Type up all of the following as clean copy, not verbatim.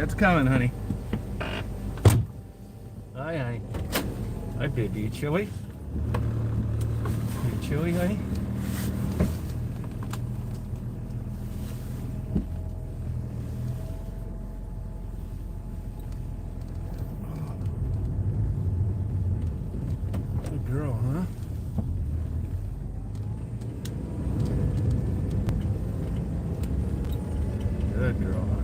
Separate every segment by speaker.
Speaker 1: What's coming, honey? Hi, honey. Hi, baby. You chilly? You chilly, honey? Good girl, huh? Good girl, huh?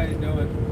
Speaker 2: guys doing?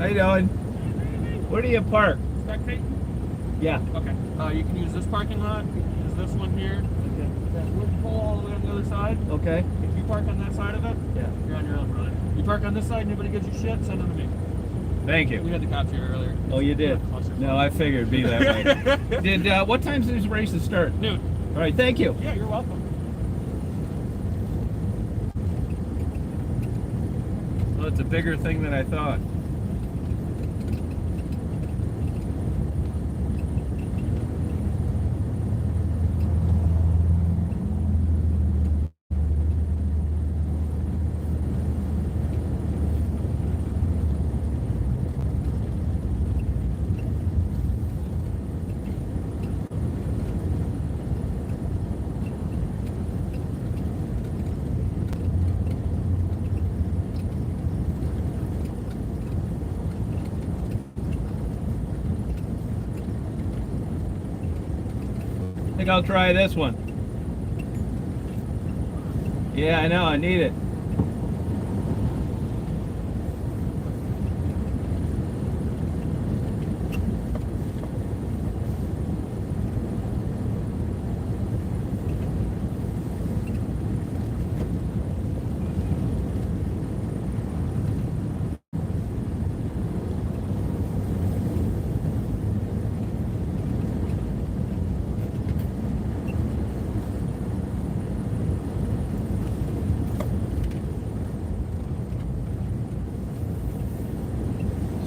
Speaker 2: you doing? Where do you park?
Speaker 3: Spectate?
Speaker 2: Yeah.
Speaker 3: Okay. You can use this parking lot. You can use this one here.
Speaker 2: Okay.
Speaker 3: That wood pole all the way on the other side.
Speaker 2: Okay.
Speaker 3: If you park on that side of it,
Speaker 2: Yeah.
Speaker 3: you're on your own, brother. You park on this side, anybody gives you shit, send them to me.
Speaker 2: Thank
Speaker 3: We
Speaker 2: you.
Speaker 3: had the cops here earlier.
Speaker 2: Oh, you did? No, I figured it'd be that way. Did what time does these races start?
Speaker 3: Noon.
Speaker 2: All right, thank you.
Speaker 3: Yeah, you're welcome.
Speaker 2: Well, it's a bigger thing than I thought. I think I'll try this one. Yeah, I know, I need it.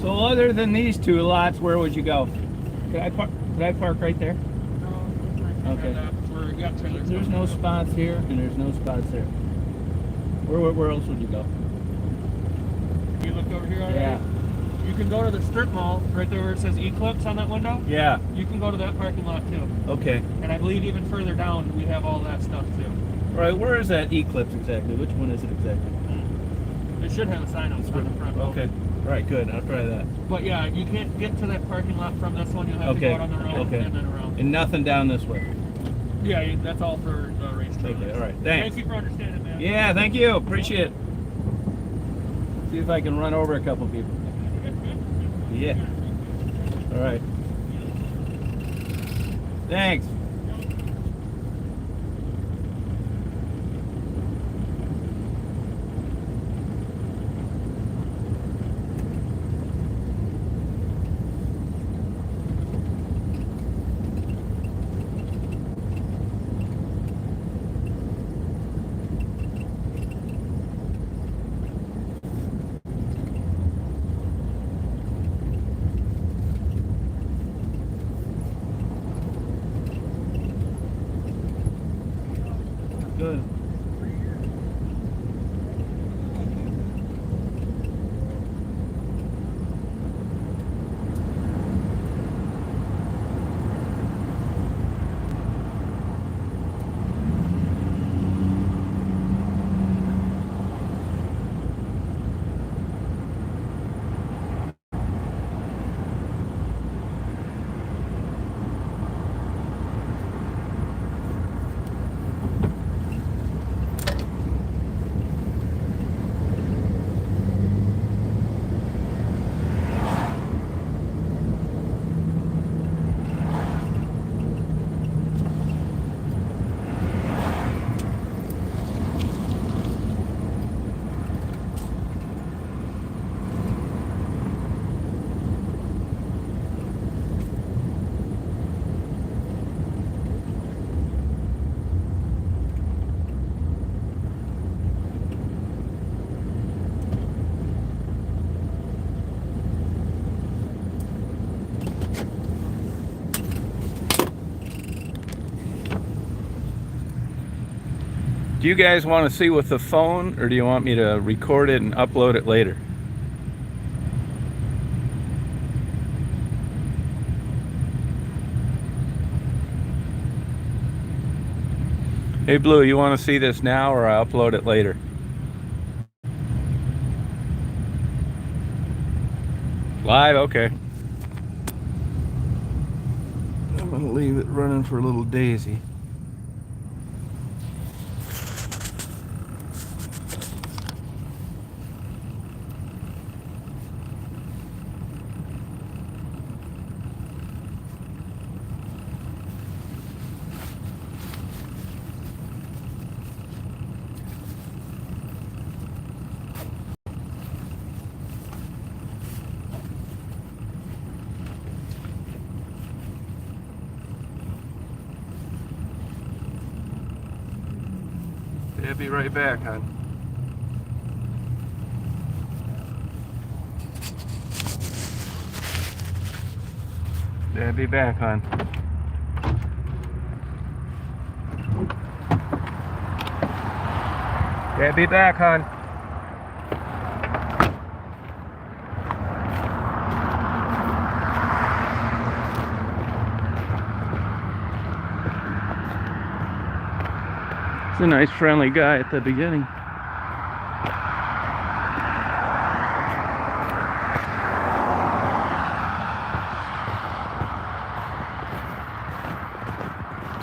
Speaker 2: So other than these two lots, where would you go? Could I park right there? Okay. There's no spots here and there's no spots there. Where else would you go?
Speaker 3: You looked over here already?
Speaker 2: Yeah.
Speaker 3: You can go to the strip mall, right there where it says Eclipse on that window.
Speaker 2: Yeah.
Speaker 3: You can go to that parking lot too.
Speaker 2: Okay.
Speaker 3: And I believe even further down, we have all that stuff too.
Speaker 2: All right, where is that Eclipse exactly? Which one is it exactly?
Speaker 3: It should have a sign on the front.
Speaker 2: Okay. All right, good. I'll try that.
Speaker 3: But yeah, you can't get to that parking lot from this one. You'll have to
Speaker 2: Okay.
Speaker 3: go out on the road
Speaker 2: Okay.
Speaker 3: and then around.
Speaker 2: And nothing down this way.
Speaker 3: Yeah, that's all for race trailers.
Speaker 2: Okay, all right. Thanks.
Speaker 3: Thank you for understanding, man.
Speaker 2: Yeah, thank you. Appreciate it. See if I can run over a couple people. Yeah. All right. Thanks. Good. Do you guys want to see with the phone, or do you want me to record it and upload it later? Hey Blue, you want to see this now or I upload it later? Live? Okay. I'm going to leave it running for a little daisy. Yeah, be right back, hon. Yeah, be back, hon. Yeah, be back, hon. It's a nice friendly guy at the beginning.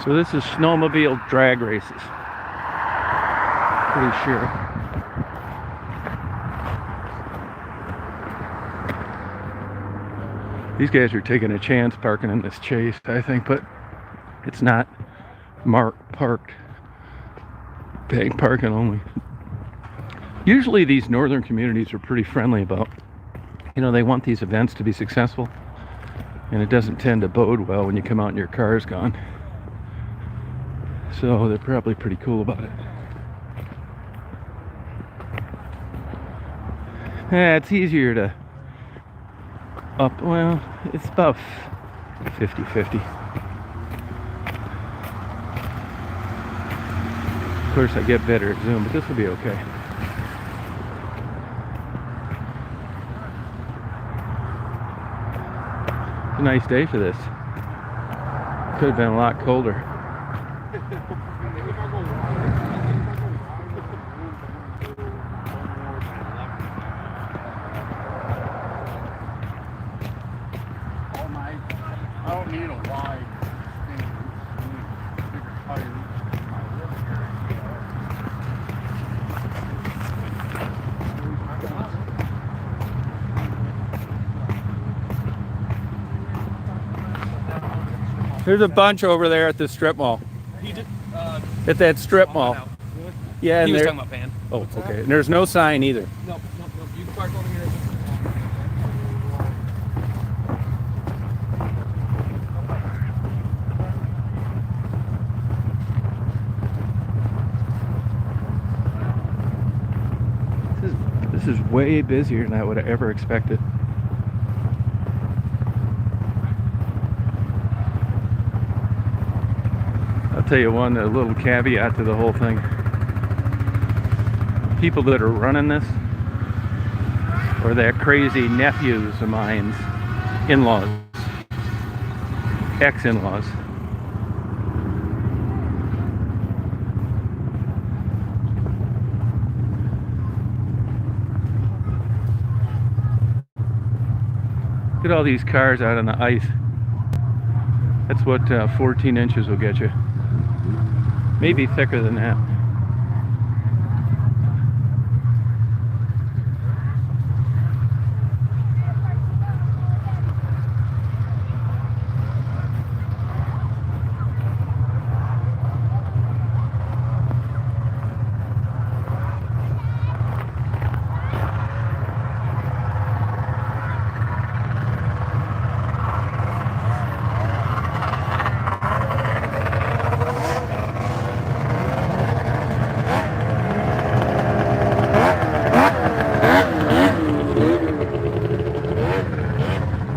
Speaker 2: So this is snowmobile drag races. Pretty sure. These guys are taking a chance parking in this chase, I think, but it's not parked. Paying parking only. Usually these northern communities are pretty friendly about, you know, they want these events to be successful, and it doesn't tend to bode well when you come out and your car's gone. So they're probably pretty cool about it. Yeah, it's easier to well, it's about 50-50. Of course, I get better at zoom, but this will be okay. It's a nice day for this. Could have been a lot colder.
Speaker 4: I don't need a wide thing. Bigger tires.
Speaker 2: There's a bunch over there at the strip mall.
Speaker 3: He did,
Speaker 2: At that strip mall. Yeah,
Speaker 3: he
Speaker 2: and
Speaker 3: was
Speaker 2: there,
Speaker 3: talking about Pan.
Speaker 2: oh, okay. And there's no sign either.
Speaker 3: No. You can park over here.
Speaker 2: This is way busier than I would have ever expected. I'll tell you a little caveat to the whole thing. People that are running this are that crazy nephews of mine's in-laws, ex-in-laws. Look at all these cars out on the ice. That's what 14 inches will get you. Maybe thicker than that.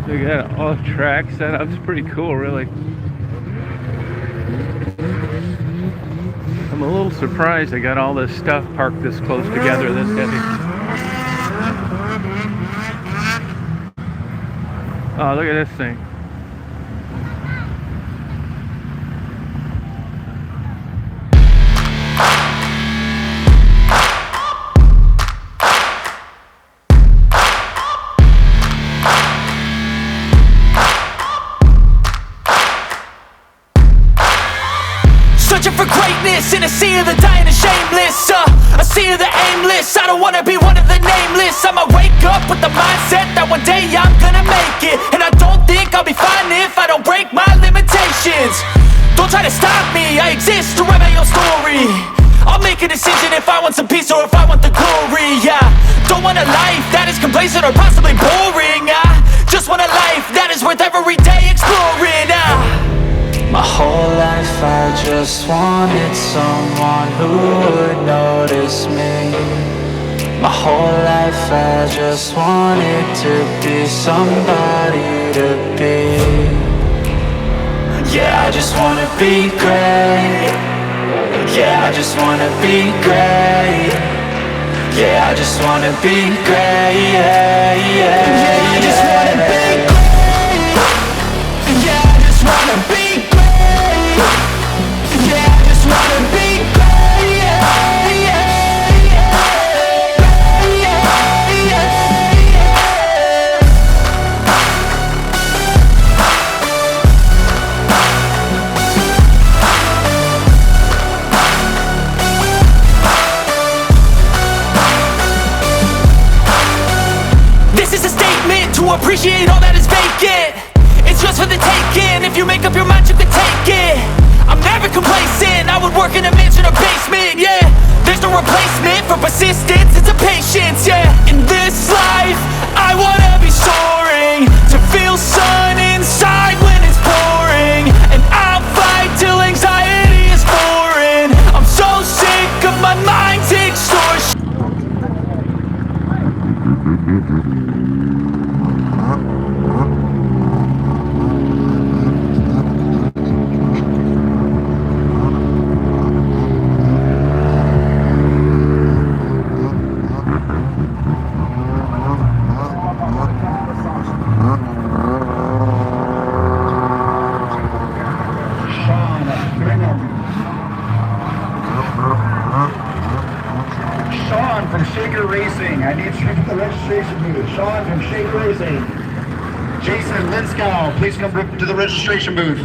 Speaker 2: They got all track set up. It's pretty cool, really. I'm a little surprised they got all this stuff parked this close together this heavy. Oh, look at this thing.
Speaker 5: Searching for greatness in a sea of the dying and shameless, a sea of the aimless. I don't wanna be one of the nameless. I'ma wake up with the mindset that one day I'm gonna make it, and I don't think I'll be fine if I don't break my limitations. Don't try to stop me, I exist to write my own story. I'll make a decision if I want some peace or if I want the glory. Yeah, don't want a life that is complacent or possibly boring. I just want a life that is worth every day exploring. My whole life I just just wanted someone who would notice me. My whole life I just wanted to be somebody to be. Yeah, I just wanna be great. Yeah, I just wanna be great. Yeah, I just wanna be great. Yeah, I just wanna be great. Yeah, I just wanna be great. Yeah, I just wanna be great. This is a statement to appreciate all that is vacant. It's just for the taking. If you make up your mind, you can take it. I'm never complacent. I would work in a mansion or basement. Yeah, there's no replacement for persistence. It's a patience. Yeah, in this life, I wanna be soaring, to feel sun inside when it's pouring, and I'll fight till anxiety is foreign. I'm so sick of my mind's extortion.
Speaker 6: Sean from Shaker Racing. I need you at the registration booth. Sean from Shaker Racing. Jason Linskow, please come to the registration booth.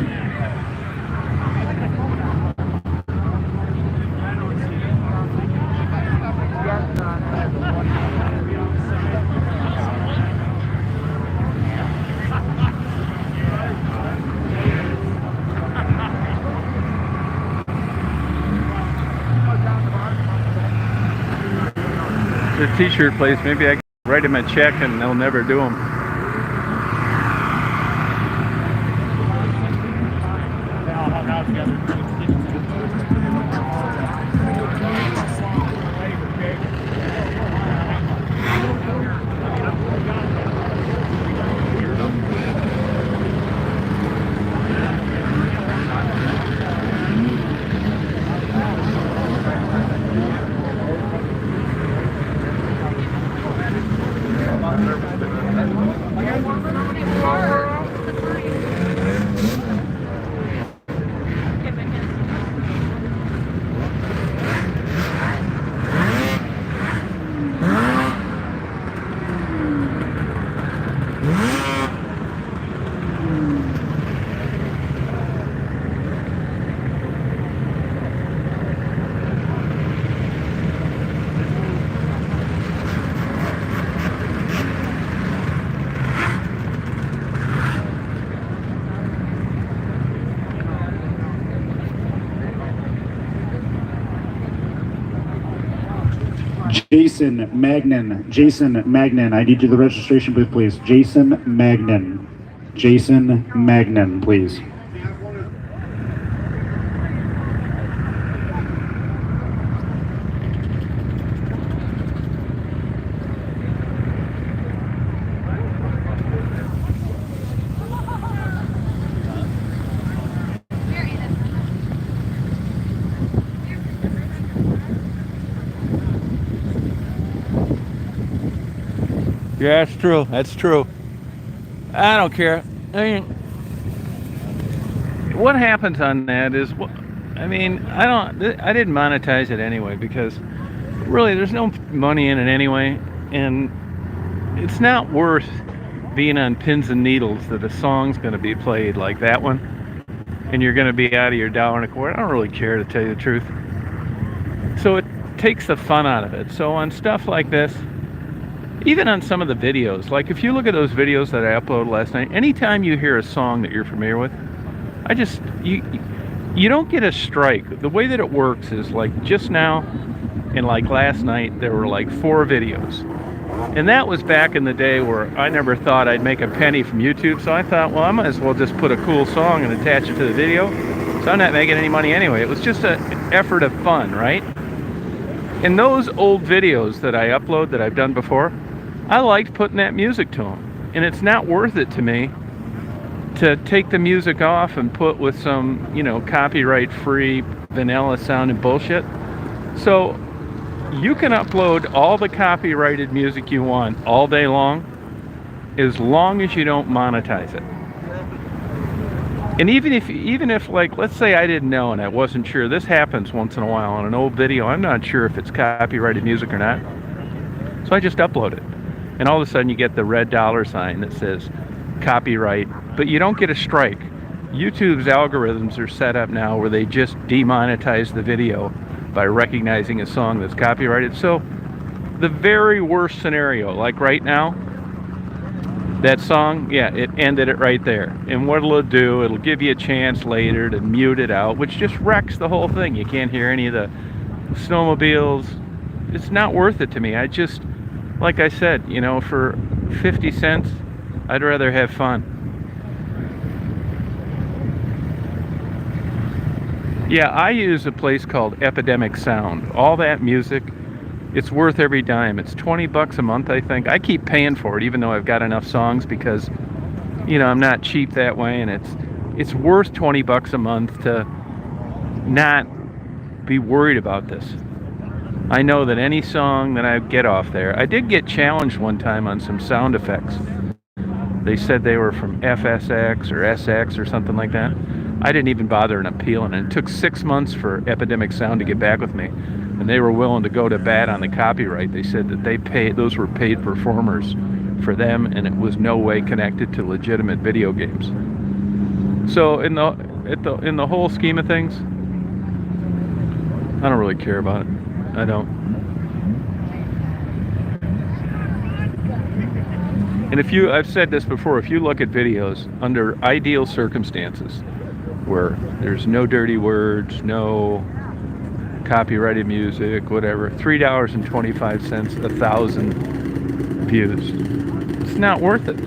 Speaker 2: The t-shirt place, maybe I can write him a check and they'll never do them.
Speaker 6: Jason Magnan, I need you to the registration booth, please. Jason Magnan, please.
Speaker 2: Yeah, it's true. That's true. I don't care. I mean, what happens on that is, I mean, I didn't monetize it anyway because really there's no money in it anyway, and it's not worth being on pins and needles that a song's going to be played like that one, and you're going to be out of your dollar and a quarter. I don't really care, to tell you the truth. So it takes the fun out of it. So on stuff like this, even on some of the videos, like if you look at those videos that I uploaded last night, anytime you hear a song that you're familiar with, you don't get a strike. The way that it works is like just now and like last night, there were like 4 videos. And that was back in the day where I never thought I'd make a penny from YouTube. So I thought, well, I might as well just put a cool song and attach it to the video. So I'm not making any money anyway. It was just an effort of fun, right? And those old videos that I upload that I've done before, I liked putting that music to them. And it's not worth it to me to take the music off and put with some, you know, copyright-free vanilla sound and bullshit. So you can upload all the copyrighted music you want all day long as you don't monetize it. And even if like, let's say I didn't know and I wasn't sure, this happens once in a while on an old video, I'm not sure if it's copyrighted music or not. So I just upload it. And all of a sudden you get the red dollar sign that says copyright, but you don't get a strike. YouTube's algorithms are set up now where they just demonetize the video by recognizing a song that's copyrighted. So the very worst scenario, like right now, that song, yeah, it ended it right there. And what it'll do, it'll give you a chance later to mute it out, which just wrecks the whole thing. You can't hear any of the snowmobiles. It's not worth it to me. I just, like I said, you know, for 50 cents, I'd rather have fun. Yeah, I use a place called Epidemic Sound. All that music, it's worth every dime. It's 20 bucks a month, I think. I keep paying for it, even though I've got enough songs, because, you know, I'm not cheap that way, and it's worth 20 bucks a month to not be worried about this. I know that any song that I get off there, I did get challenged one time on some sound effects. They said they were from FSX or SX or something like that. I didn't even bother appealing, and it took 6 months for Epidemic Sound to get back with me. And they were willing to go to bat on the copyright. They said that those were paid performers for them, and it was no way connected to legitimate video games. So in the whole scheme of things, I don't really care about it. I don't. And I've said this before, if you look at videos under ideal circumstances where there's no dirty words, no copyrighted music, whatever, $3.25, 1,000 views. It's not worth it.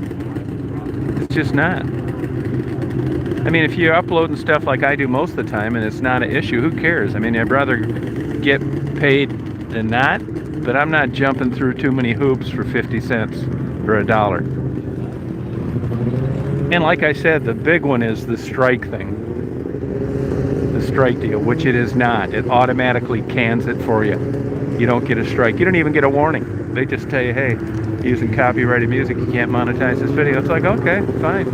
Speaker 2: It's just not. I mean, if you're uploading stuff like I do most of the time and it's not an issue, who cares? I mean, I'd rather get paid than not, but I'm not jumping through too many hoops for 50 cents or $1. And like I said, the big one is the strike thing. Strike deal, which it is not. It automatically cans it for you. You don't get a strike. You don't even get a warning. They just tell you, hey, using copyrighted music, you can't monetize this video. It's like, okay, fine.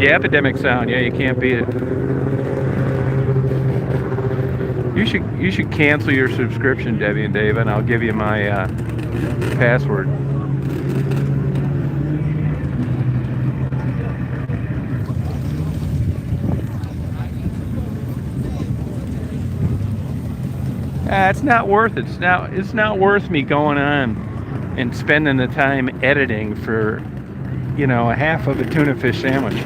Speaker 2: Yeah, Epidemic Sound. Yeah, you can't beat it. You should cancel your subscription, Debbie and Dave, and I'll give you my password. It's not worth it. It's not worth me going on and spending the time editing for, you know, a half of a tuna fish sandwich.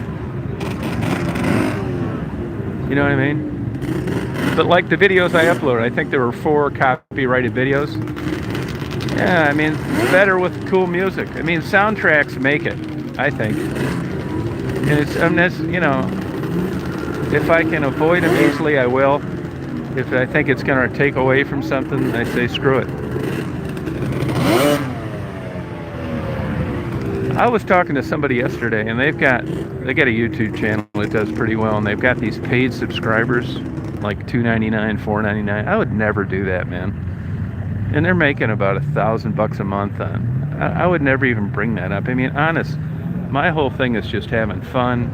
Speaker 2: You know what I mean? But like the videos I upload, I think there were 4 copyrighted videos. Yeah, I mean, it's better with cool music. I mean, soundtracks make it, I think. And it's, you know, if I can avoid them easily, I will. If I think it's going to take away from something, I say screw it. I was talking to somebody yesterday, and they got a YouTube channel that does pretty well, and they've got these paid subscribers, like $2.99, $4.99. I would never do that, man. And they're making about $1,000 a month on. I would never even bring that up. I mean, honest, my whole thing is just having fun,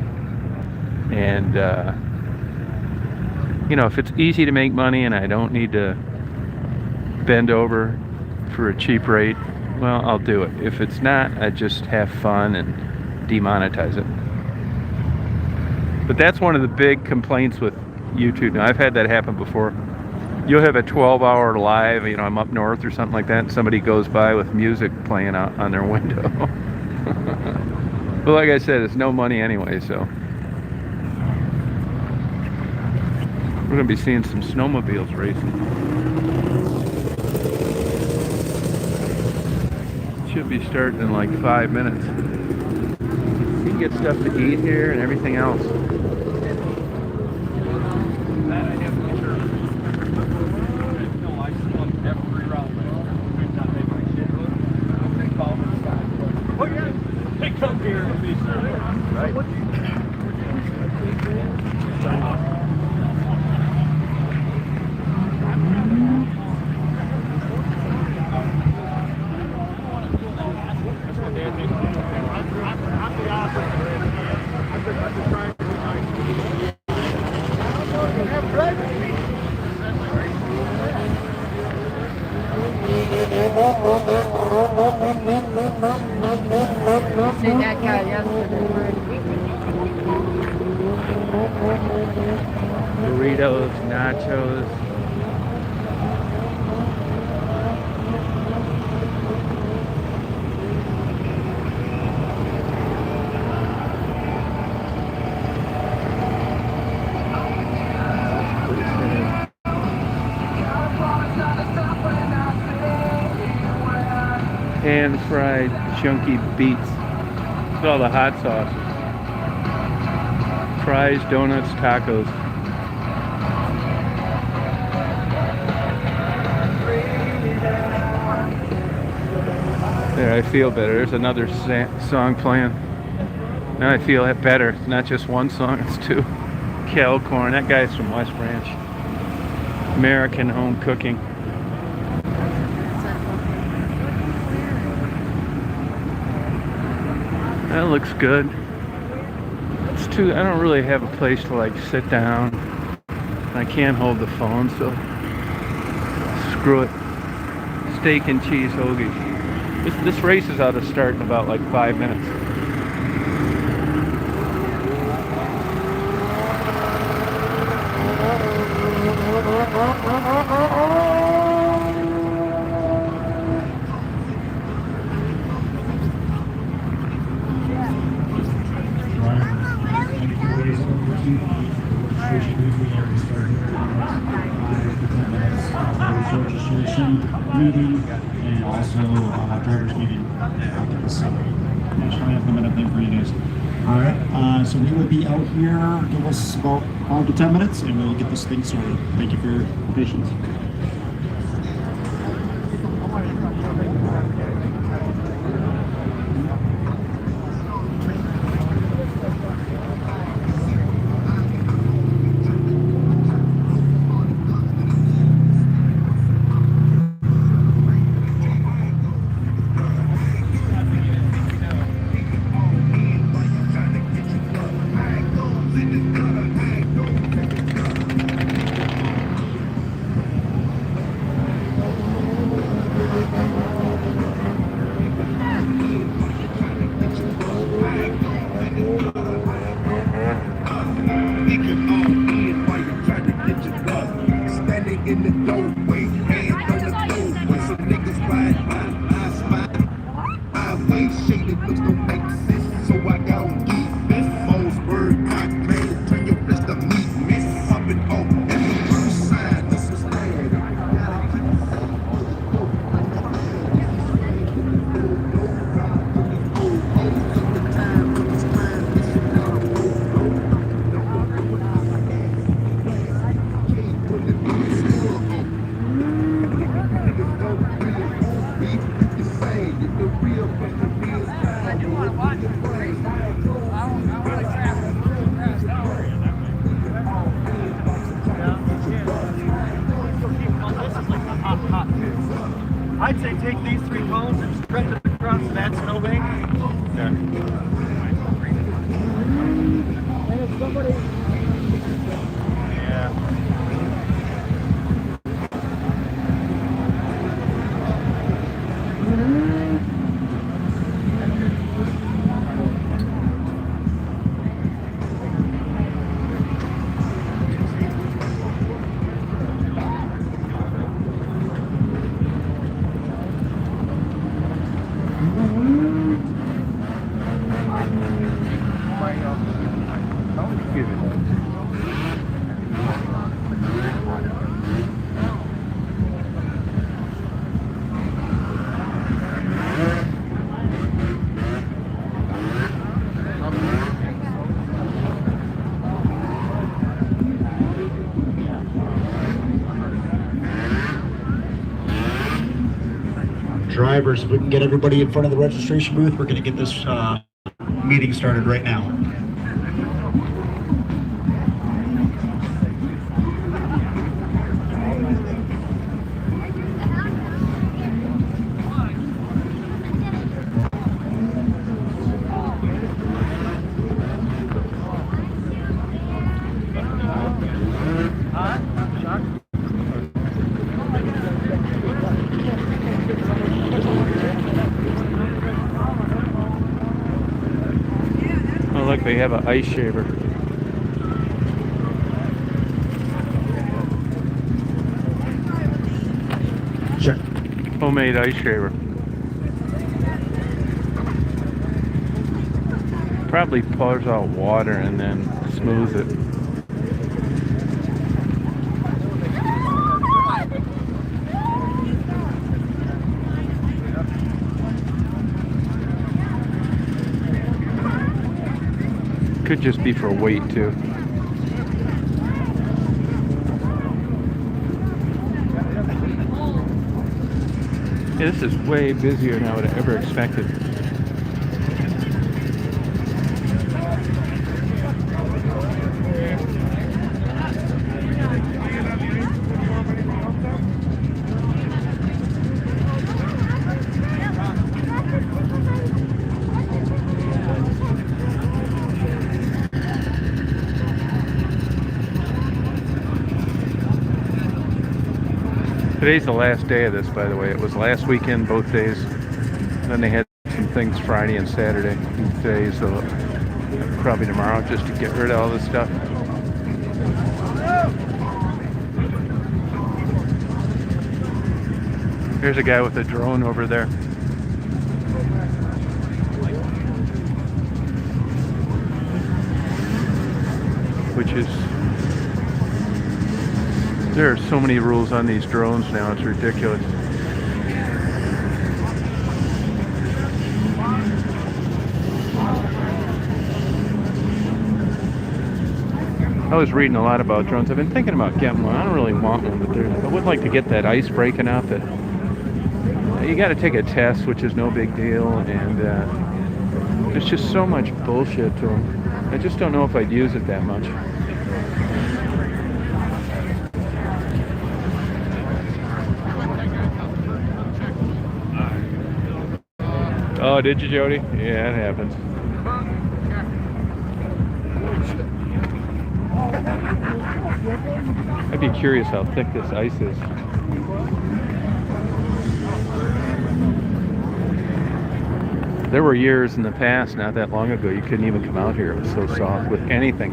Speaker 2: and you know, if it's easy to make money and I don't need to bend over for a cheap rate, well, I'll do it. If it's not, I just have fun and demonetize it. But that's one of the big complaints with YouTube. Now, I've had that happen before. You'll have a 12-hour live, you know, I'm up north or something like that, and somebody goes by with music playing out on their window. But like I said, it's no money anyway, so. We're going to be seeing some snowmobiles racing. Should be starting in like 5 minutes. get stuff to eat here and everything else.
Speaker 3: They come here and be right.
Speaker 7: See that guy yesterday.
Speaker 2: Burritos, nachos. Pan-fried chunky beets. Look at all the hot sauce. Fries, donuts, tacos. There, I feel better. There's another song playing. Now I feel it better. It's not just one song, it's two. Calcorn, that guy's from West Branch. American home cooking. That looks good. It's too, I don't really have a place to like sit down. I can't hold the phone, so screw it. Steak and cheese hoagies. This race is out to start in about like 5 minutes.
Speaker 8: Registration meeting and also driver's meeting at the summer. Just trying to implement a thing for you guys. All right, so we will be out here. Give us about 5 to 10 minutes, and we'll get this thing started. Thank you for your patience.
Speaker 3: I'd say take these 3 cones and stretch it across that snowbank.
Speaker 2: Excuse me.
Speaker 8: drivers. If we can get everybody in front of the registration booth, we're going to get this meeting started right now.
Speaker 2: Oh, look, they have an ice shaver.
Speaker 8: Sure.
Speaker 2: Homemade ice shaver. Probably pours out water and then smooths it. Could just be for weight too. Yeah, this is way busier than I would have ever expected. Today's the last day of this, by the way. It was last weekend, both days. Then they had some things Friday and Saturday. Today, so probably tomorrow, just to get rid of all this stuff. There's a guy with a drone over there. Which is... There are so many rules on these drones now, it's ridiculous. I was reading a lot about drones. I've been thinking about getting one. I don't really want one, but I would like to get that ice breaking out. That you got to take a test, which is no big deal, and there's just so much bullshit to them. I just don't know if I'd use it that much. Oh, did you, Jody? Yeah, it happens. I'd be curious how thick this ice is. There were years in the past, not that long ago, you couldn't even come out here. It was so soft with anything.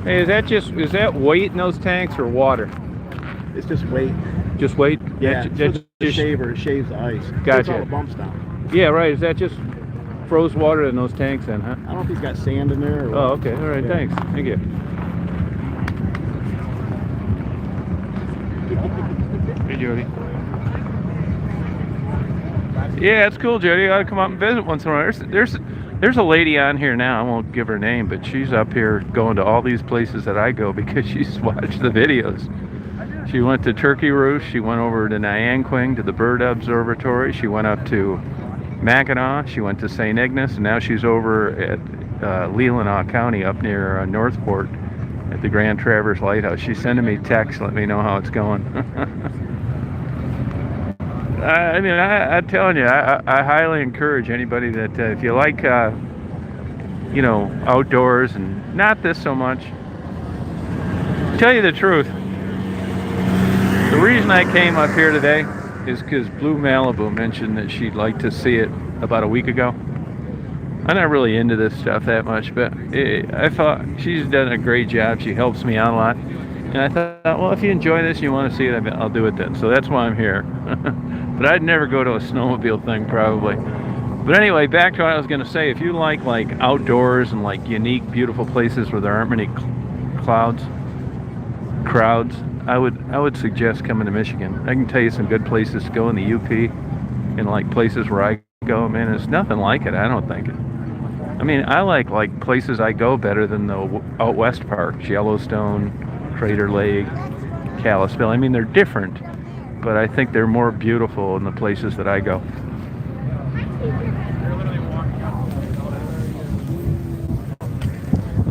Speaker 2: Hey, is that weight in those tanks or water?
Speaker 8: It's just weight.
Speaker 2: Just weight?
Speaker 8: Yeah,
Speaker 2: That's
Speaker 8: the shaver, it shaves the ice.
Speaker 2: Gotcha.
Speaker 8: Takes all the bumps down.
Speaker 2: Yeah, right. Is that just froze water in those tanks then, huh?
Speaker 8: I don't know if he's got sand in there or
Speaker 2: Oh, okay. All right,
Speaker 8: Yeah.
Speaker 2: thanks. Thank you. Hey, Jody. Yeah, it's cool, Jody. You ought to come up and visit once in a while. There's a lady on here now. I won't give her name, but she's up here going to all these places that I go because she's watched the videos. She went to Turkey Roost. She went over to Nyanquing to the Bird Observatory. She went up to Mackinac. She went to St. Ignace, and now she's over at Leelanau County up near Northport at the Grand Traverse Lighthouse. She's sending me texts, letting me know how it's going. I mean, I'm telling you, I highly encourage anybody that if you like, you know, outdoors and not this so much. Tell you the truth, the reason I came up here today is because Blue Malibu mentioned that she'd like to see it about a week ago. I'm not really into this stuff that much, but I thought she's done a great job. She helps me out a lot. And I thought, well, if you enjoy this and you want to see it, I'll do it then. So that's why I'm here. But I'd never go to a snowmobile thing, probably. But anyway, back to what I was going to say. If you like outdoors and like unique, beautiful places where there aren't many crowds, I would suggest coming to Michigan. I can tell you some good places to go in the UP, and like places where I go, man, there's nothing like it. I don't think. I mean, I like places I go better than the out west parks, Yellowstone, Crater Lake, Kalispell. I mean, they're different, but I think they're more beautiful in the places that I go.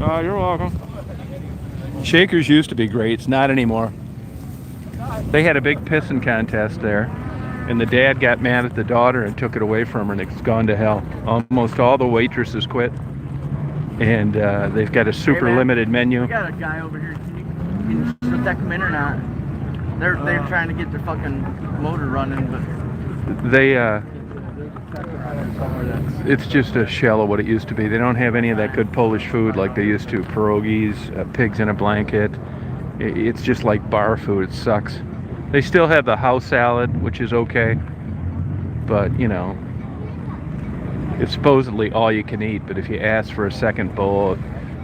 Speaker 2: Oh, you're welcome. Shakers used to be great. It's not anymore. They had a big pissing contest there, and the dad got mad at the daughter and took it away from her, and it's gone to hell. Almost all the waitresses quit, and they've got a super limited menu.
Speaker 3: We got a guy over here. Can you let that come in or not? They're trying to get their fucking motor running, but
Speaker 2: they it's just a shell of what it used to be. They don't have any of that good Polish food like they used to. Pierogies, pigs in a blanket. It's just like bar food. It sucks. They still have the house salad, which is okay, but you know, it's supposedly all you can eat. But if you ask for a second bowl,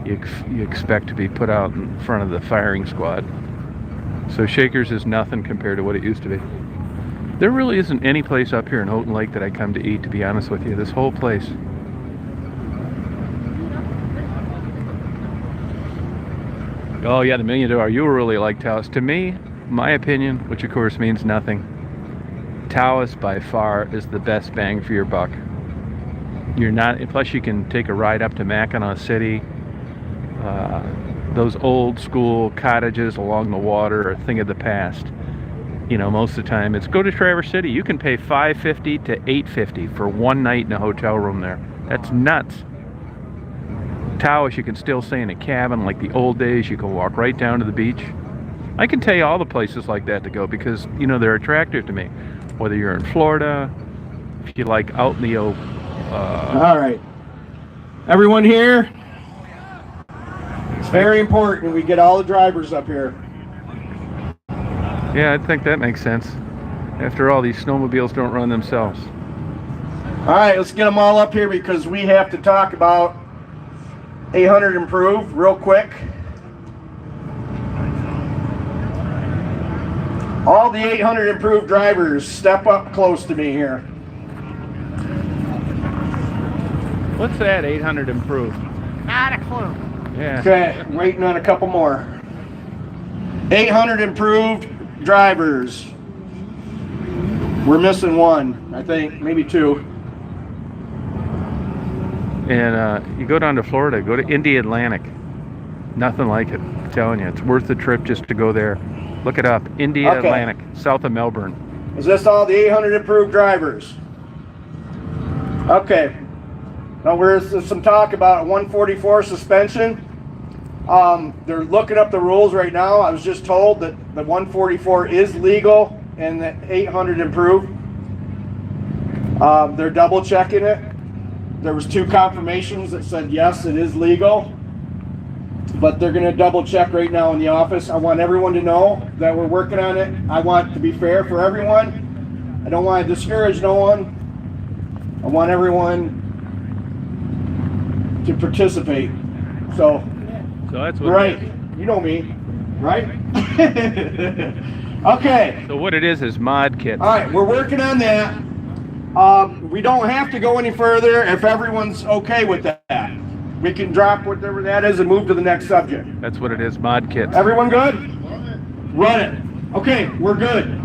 Speaker 2: you expect to be put out in front of the firing squad. So Shakers is nothing compared to what it used to be. There really isn't any place up here in Houghton Lake that I come to eat, to be honest with you. This whole place. Oh yeah, the $1 million. You really like Taos. To me, my opinion, which of course means nothing, Taos by far is the best bang for your buck. You're not, plus you can take a ride up to Mackinac City. Those old school cottages along the water are a thing of the past. You know, most of the time it's go to Traverse City. You can pay $550 to $850 for one night in a hotel room there. That's nuts. Taos, you can still stay in a cabin like the old days. You can walk right down to the beach. I can tell you all the places like that to go because, you know, they're attractive to me. Whether you're in Florida, if you like out in the
Speaker 7: all right, everyone here, it's very important we get all the drivers up here.
Speaker 2: Yeah, I think that makes sense. After all, these snowmobiles don't run themselves.
Speaker 7: All right, let's get them all up here because we have to talk about 800 improved real quick. All the 800 improved drivers, step up close to me here.
Speaker 2: What's that 800 improved?
Speaker 3: not a clue.
Speaker 2: Yeah.
Speaker 7: Okay, waiting on a couple more. 800 improved drivers. We're missing one, I think, maybe two.
Speaker 2: And you go down to Florida, go to Indy Atlantic. Nothing like it. I'm telling you, it's worth the trip just to go there. Look it up. Indy Atlantic, south of Melbourne.
Speaker 7: Is this all the 800 improved drivers? Okay. Now there's some talk about a 144 suspension. They're looking up the rules right now. I was just told that the 144 is legal and the 800 improved. They're double checking it. There was 2 confirmations that said yes, it is legal. But they're going to double check right now in the office. I want everyone to know that we're working on it. I want it to be fair for everyone. I don't want to discourage no one. I want everyone to participate. So
Speaker 2: that's what
Speaker 7: right. You know me, right? Okay.
Speaker 2: So what it is mod kits.
Speaker 7: All right, we're working on that. We don't have to go any further if everyone's okay with that. We can drop whatever that is and move to the next subject.
Speaker 2: That's what it is, mod kits.
Speaker 7: Everyone good? Run it. Okay, we're good.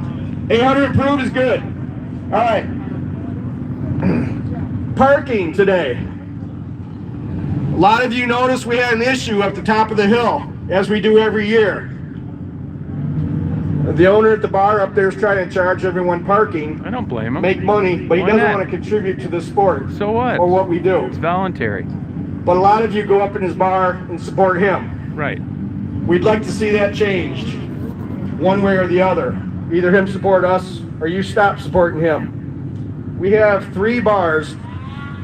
Speaker 7: 800 approved is good. All right. Parking today. A lot of you noticed we had an issue at the top of the hill, as we do every year. The owner at the bar up there is trying to charge everyone parking.
Speaker 2: I don't blame him.
Speaker 7: Make money, but he
Speaker 2: Why
Speaker 7: doesn't
Speaker 2: not?
Speaker 7: want to contribute to the sport.
Speaker 2: So what?
Speaker 7: Or what we do.
Speaker 2: It's voluntary.
Speaker 7: But a lot of you go up in his bar and support him.
Speaker 2: Right.
Speaker 7: We'd like to see that changed, one way or the other. Either him support us, or you stop supporting him. We have 3 bars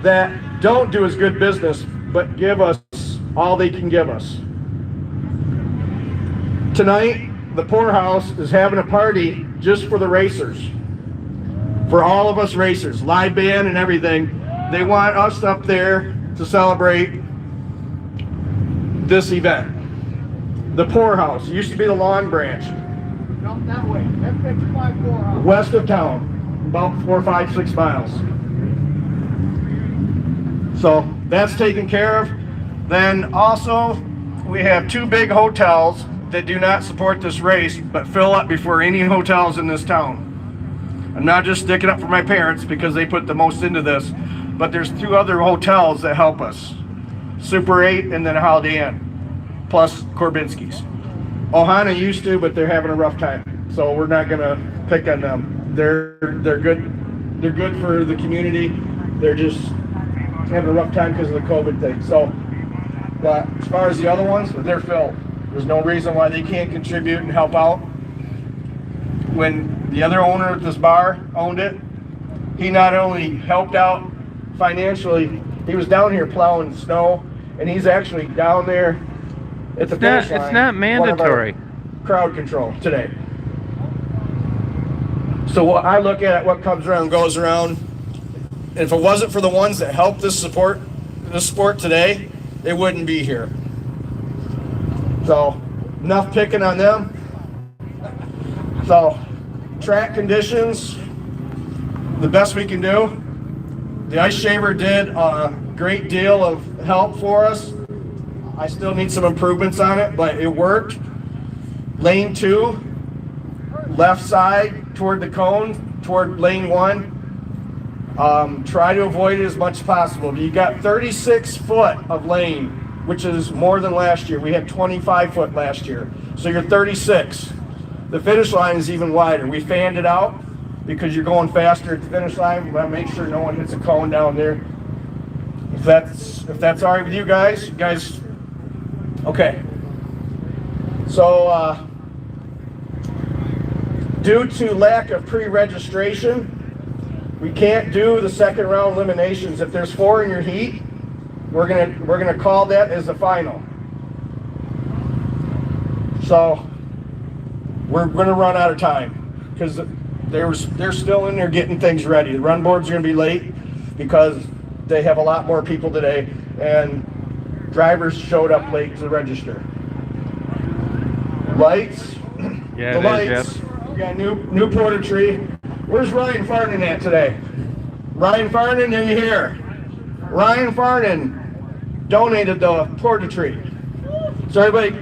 Speaker 7: that don't do as good business, but give us all they can give us. Tonight, the Poorhouse is having a party just for the racers. For all of us racers, live band and everything. They want us up there to celebrate this event. The Poorhouse used to be the Long Branch. West of town, about 4, 5, 6 miles. So that's taken care of. Then also, we have 2 big hotels that do not support this race, but fill up before any hotels in this town. I'm not just sticking up for my parents because they put the most into this, but there's 2 other hotels that help us. Super 8 and then Holiday Inn, plus Korbinski's. Ohana used to, but they're having a rough time, so we're not gonna pick on them. They're good. They're good for the community. They're just having a rough time because of the COVID thing. So, but as far as the other ones, they're filled. There's no reason why they can't contribute and help out. When the other owner of this bar owned it, he not only helped out financially, he was down here plowing snow, and he's actually down there at the finish line.
Speaker 2: It's not mandatory.
Speaker 7: Crowd control today. So what I look at, what comes around goes around. And if it wasn't for the ones that helped this sport today, it wouldn't be here. So enough picking on them. So track conditions, the best we can do. The ice shaver did a great deal of help for us. I still need some improvements on it, but it worked. Lane 2, left side toward the cone, toward lane 1. Try to avoid it as much as possible. You got 36 foot of lane, which is more than last year. We had 25 foot last year. So you're 36. The finish line is even wider. We fanned it out because you're going faster at the finish line. We want to make sure no one hits a cone down there. If that's all right with you guys, okay. So due to lack of pre-registration, we can't do the second round eliminations. If there's 4 in your heat, we're gonna call that as the final. So we're gonna run out of time because they're still in there getting things ready. The run board's gonna be late because they have a lot more people today, and drivers showed up late to register. Lights.
Speaker 2: Yeah,
Speaker 7: the lights. We got new porta tree. Where's Ryan Farnan at today? Ryan Farnan, are you here? Ryan Farnan donated the porta tree. So everybody.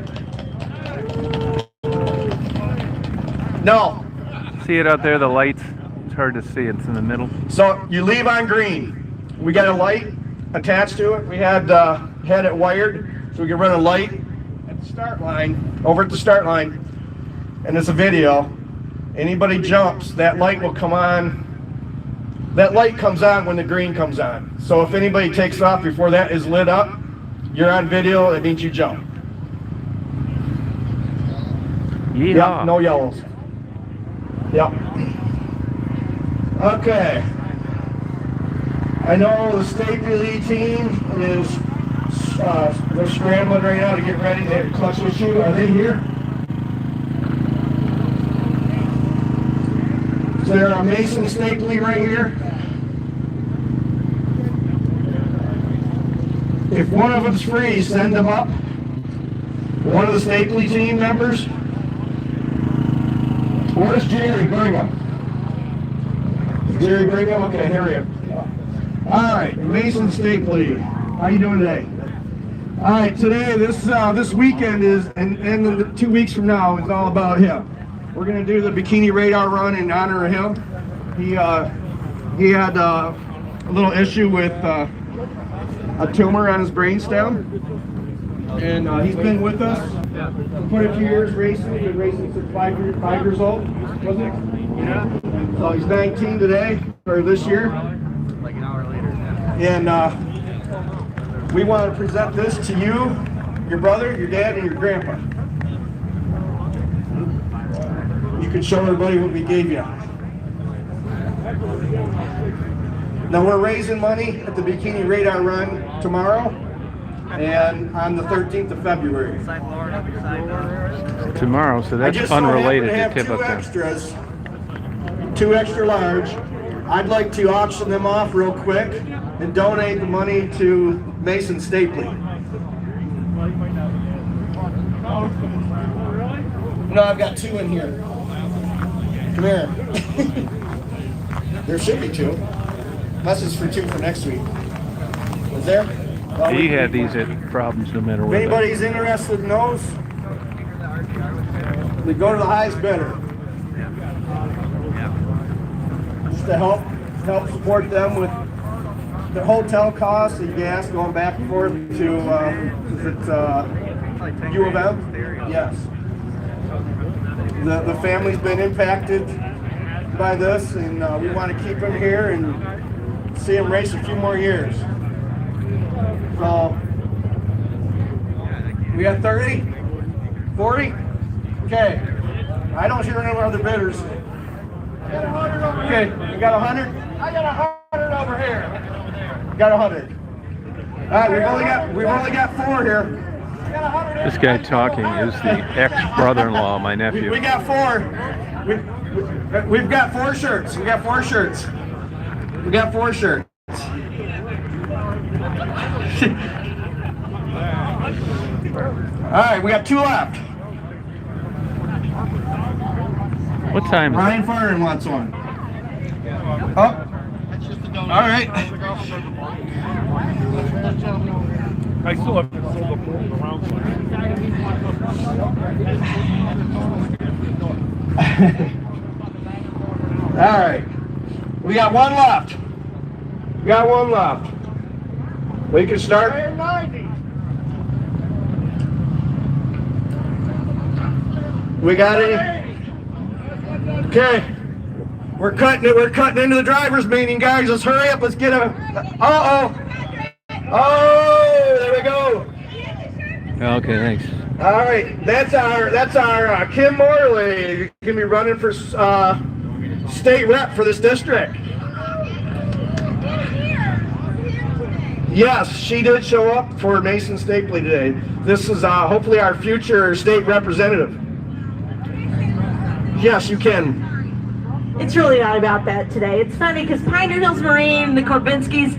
Speaker 7: No.
Speaker 2: See it out there, the lights? It's hard to see, it's in the middle.
Speaker 7: So you leave on green. We got a light attached to it. We had it wired so we could run a light at the start line, over at the start line, and it's a video. Anybody jumps, that light will come on. That light comes on when the green comes on. So if anybody takes off before that is lit up, you're on video, that means you jump.
Speaker 2: Yeehaw.
Speaker 7: Yep, no yellows. Yep. Okay. I know the state relay team is they're scrambling right now to get ready. They have a clutch issue. Are they here? So they're on Mason Stapley right here. If one of them's free, send them up. One of the Stapley team members. Where's Jerry? Bring him. Jerry, bring him. Okay, here we go. All right, Mason Stapley. How you doing today? All right, today, this weekend is, and 2 weeks from now, is all about him. We're gonna do the bikini radar run in honor of him. He had a little issue with a tumor on his brainstem, and he's been with us for quite a few years racing. He's been racing since 5 years old, wasn't it? Yeah. So he's 19 today, or this year.
Speaker 3: Like an hour later.
Speaker 7: And we want to present this to you, your brother, your dad, and your grandpa. You can show everybody what we gave you. Now we're raising money at the Bikini Radar Run tomorrow and on the 13th of February.
Speaker 2: Tomorrow, so that's unrelated to tip up there.
Speaker 7: Extras, 2 extra large. I'd like to auction them off real quick and donate the money to Mason Stapley. No, I've got 2 in here. Come here. There should be 2. Unless it's for 2 for next week. Is there? Well,
Speaker 2: He had these problems no matter
Speaker 7: if
Speaker 2: what.
Speaker 7: anybody's interested in those, we go to the highest bidder. Just to help support them with the hotel costs and gas going back and forth to is it U of M? Yes. The family's been impacted by this, and we want to keep them here and see them race a few more years. So we got 30, 40. Okay. I don't hear any other bidders. Okay, you got 100? I got 100 over here. Got 100. All right, we've only got 4 here.
Speaker 2: This guy talking is the ex-brother-in-law of my nephew.
Speaker 7: We got 4. We've got 4 shirts. We got 4 shirts. We got 4 shirts. All right, we got 2 left.
Speaker 2: What time is it?
Speaker 7: Ryan Farren wants one. Oh. All right.
Speaker 4: I still have to sold the around.
Speaker 7: All right. We got 1 left. We got 1 left. We can start. We got any? Okay. We're cutting it. We're cutting into the driver's meeting, guys. Let's hurry up. Let's get a. Uh-oh. Oh, there we go.
Speaker 2: Okay, thanks.
Speaker 7: All right. That's our Kim Morley. Gonna be running for state rep for this district. Yes, she did show up for Mason Stapley today. This is hopefully our future state representative. Yes, you can.
Speaker 9: It's really not about that today. It's funny because Pioneer Hills Marine, the Korbinskis,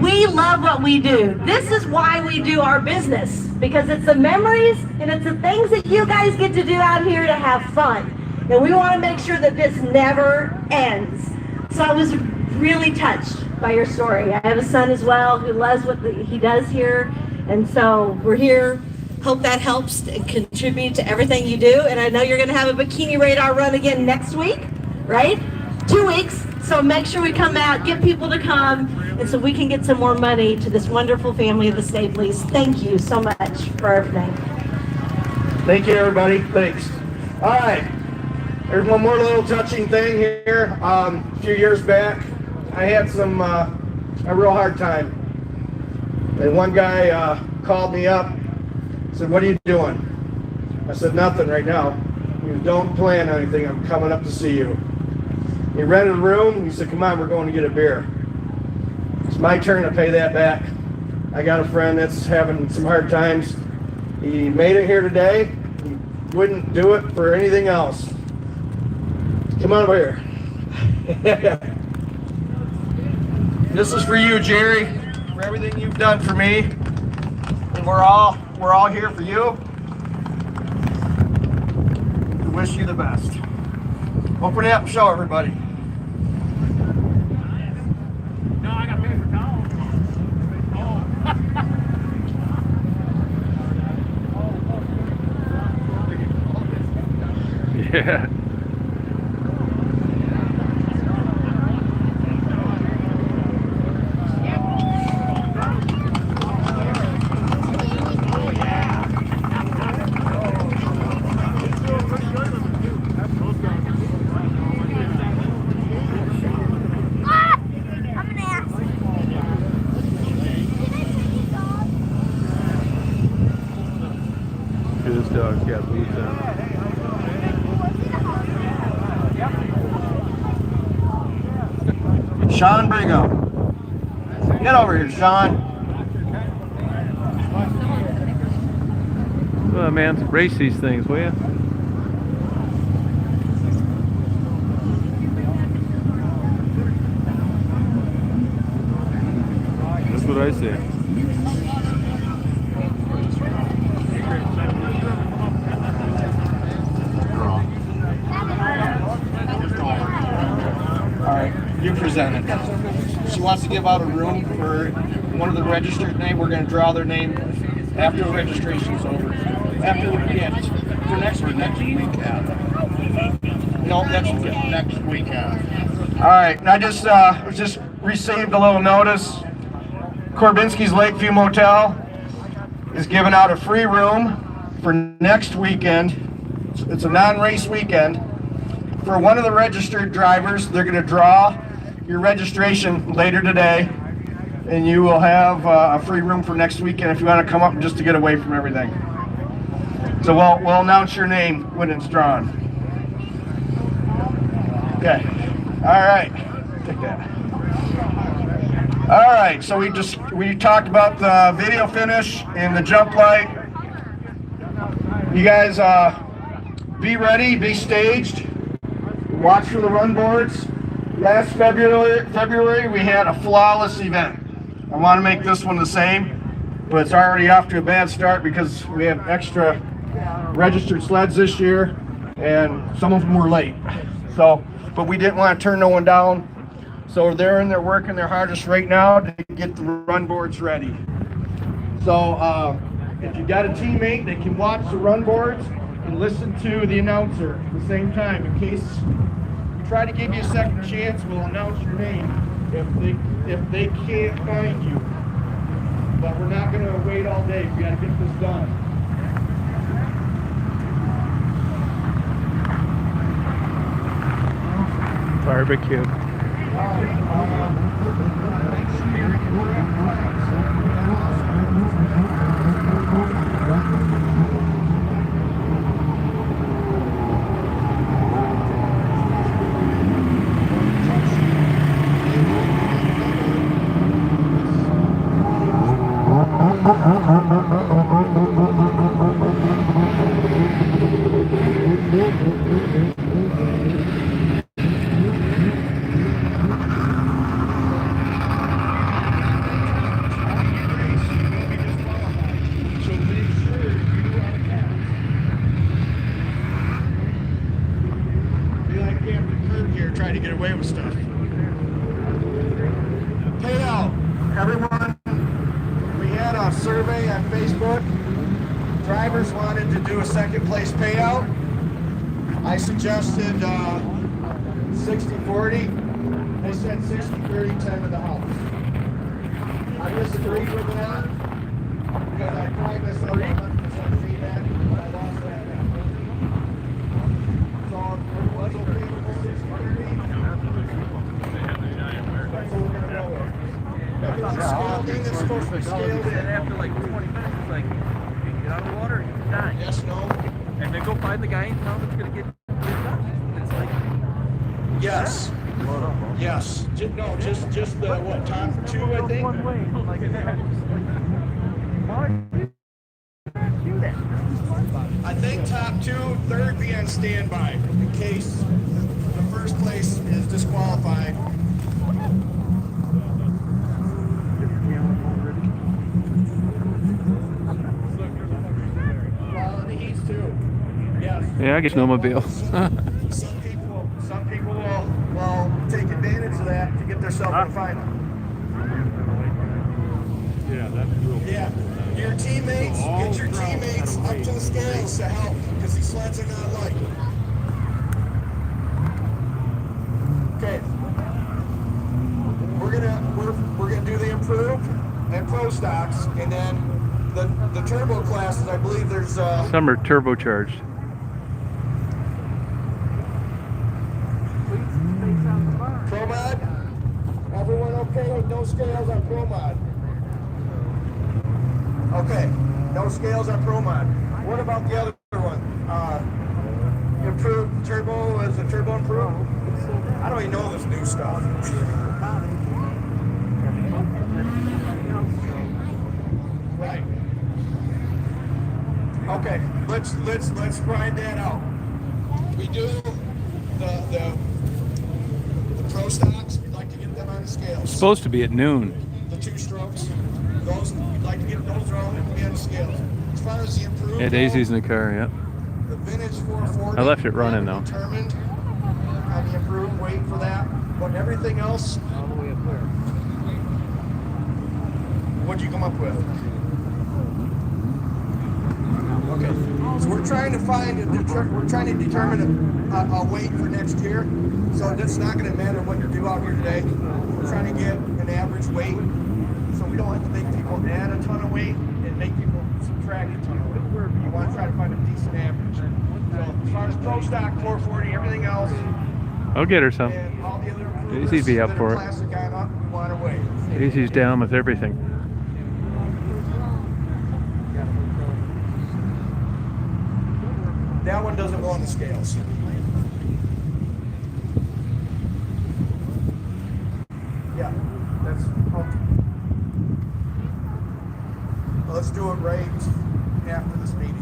Speaker 9: we love what we do. This is why we do our business, because it's the memories and it's the things that you guys get to do out here to have fun. And we want to make sure that this never ends. So I was really touched by your story. I have a son as well who loves what he does here. And so we're here. Hope that helps and contribute to everything you do. And I know you're going to have a Bikini Radar run again next week, right? 2 weeks. So make sure we come out, get people to come, and so we can get some more money to this wonderful family of the Stapleys. Thank you so much for everything.
Speaker 7: Thank you, everybody. Thanks. All right. There's one more little touching thing here. A few years back, I had a real hard time. And one guy called me up, said, "What are you doing?" I said, "Nothing right now." He said, "Don't plan anything. I'm coming up to see you." He rented a room. He said, "Come on, we're going to get a beer." It's my turn to pay that back. I got a friend that's having some hard times. He made it here today. He wouldn't do it for anything else. Come on over here. This is for you, Jerry, for everything you've done for me. And we're all here for you. We wish you the best. Open it up and show everybody.
Speaker 4: No, I got paper towels.
Speaker 2: Yeah. This dog's got boots on.
Speaker 7: Sean Brigham. Get over here, Sean.
Speaker 2: Well, man, race these things, will you? That's what I say.
Speaker 7: right, you present it. She wants to give out a room for one of the registered name. We're going to draw their name after registration's over. After, yeah, for next week.
Speaker 6: Next weekend.
Speaker 7: No, next week.
Speaker 6: Next weekend.
Speaker 7: All right, and I just received a little notice. Korbinski's Lakeview Motel is giving out a free room for next weekend. It's a non-race weekend. For one of the registered drivers, they're going to draw your registration later today, and you will have a free room for next weekend if you want to come up just to get away from everything. So we'll announce your name when it's drawn. Okay. All right. Take that. All right. So we talked about the video finish and the jump light. You guys, be ready. Be staged. Watch for the run boards. Last February we had a flawless event. I want to make this one the same, but it's already off to a bad start because we have extra registered sleds this year, and some of them were late. So, but we didn't want to turn no one down. So they're in there working their hardest right now to get the run boards ready. So if you got a teammate that can watch the run boards and listen to the announcer at the same time, in case we try to give you a second chance, we'll announce your name if they can't find you. But we're not going to wait all day. We got to get this done.
Speaker 2: Barbecue.
Speaker 7: Trying to get away with stuff. Payout. Everyone, we had a survey on Facebook. Drivers wanted to do a second place payout. I suggested 60-40. They said 60-30, 10 to the house. I disagreed with that because I tried this out 100% feedback, but I lost that. So everyone's okay with 60-30.
Speaker 3: After like 20 minutes, it's like, you get out of the water, you die.
Speaker 7: Yes, no.
Speaker 3: And then go find the guy in town that's going to get done. It's like,
Speaker 7: Yes. Yes. No, just the what? Top two, I think.
Speaker 3: one way. Like, why do you do that?
Speaker 7: I think top two, third be on standby in case the first place is disqualified. Well, the heats too. Yes.
Speaker 2: Yeah, I get snowmobile.
Speaker 7: Some people will take advantage of that to get themselves in the final.
Speaker 4: Yeah, that's real.
Speaker 7: Yeah. Your teammates, get your teammates up to the scales to help, because these sleds are not light. Okay. We're gonna do the improved and pro stocks, and then the turbo classes. I believe there's
Speaker 2: Some are turbocharged.
Speaker 7: Pro Mod. Everyone okay with no scales on Pro Mod? Okay, no scales on Pro Mod. What about the other one? Improved turbo, is the turbo improved? I don't even know this new stuff. Right. Okay, let's grind that out. We do the pro stocks, we'd like to get them on the scales.
Speaker 2: It's supposed to be at noon.
Speaker 7: The two strokes, those, we'd like to get those around and be on the scales. As far as the improved,
Speaker 2: Yeah, Daisy's in the car, yeah.
Speaker 7: the vintage 440.
Speaker 2: I left it running, though.
Speaker 7: Determined. I mean, the approved weight for that, but everything else,
Speaker 1: All the way up there.
Speaker 7: what'd you come up with? Okay, so we're trying to find, we're trying to determine a weight for next year. So it's not going to matter what you do out here today. We're trying to get an average weight, so we don't have to make people add a ton of weight and make people subtract a ton of weight. You want to try to find a decent average. So as far as pro stock, 440, everything else,
Speaker 2: I'll get her some.
Speaker 7: and all the other
Speaker 2: Easy'd be up
Speaker 7: that
Speaker 2: for
Speaker 7: are
Speaker 2: it.
Speaker 7: classic on up, we want to weigh.
Speaker 2: Easy's down with everything.
Speaker 7: That one doesn't go on the scales. Yeah, that's okay. Let's do it right after this meeting.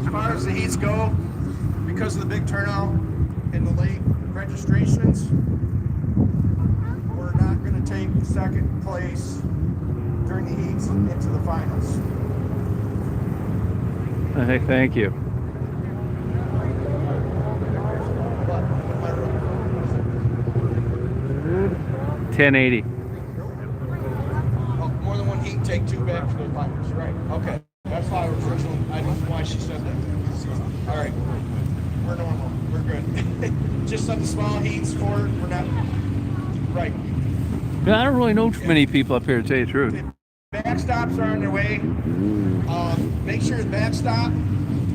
Speaker 7: As far as the heats go, because of the big turnout in the late registrations, we're not going to take second place during the heats into the finals.
Speaker 2: Hey, thank you.
Speaker 7: But with my rule,
Speaker 2: 1080.
Speaker 7: oh, more than one heat, take two back for the finals. Right. Okay. That's why I was originally, I don't know why she said that. All right. We're normal. We're good. Just on the small heats forward, we're not. Right.
Speaker 2: Yeah, I don't really know too many people up here, to tell you the truth.
Speaker 7: Backstops are on their way. Make sure the backstop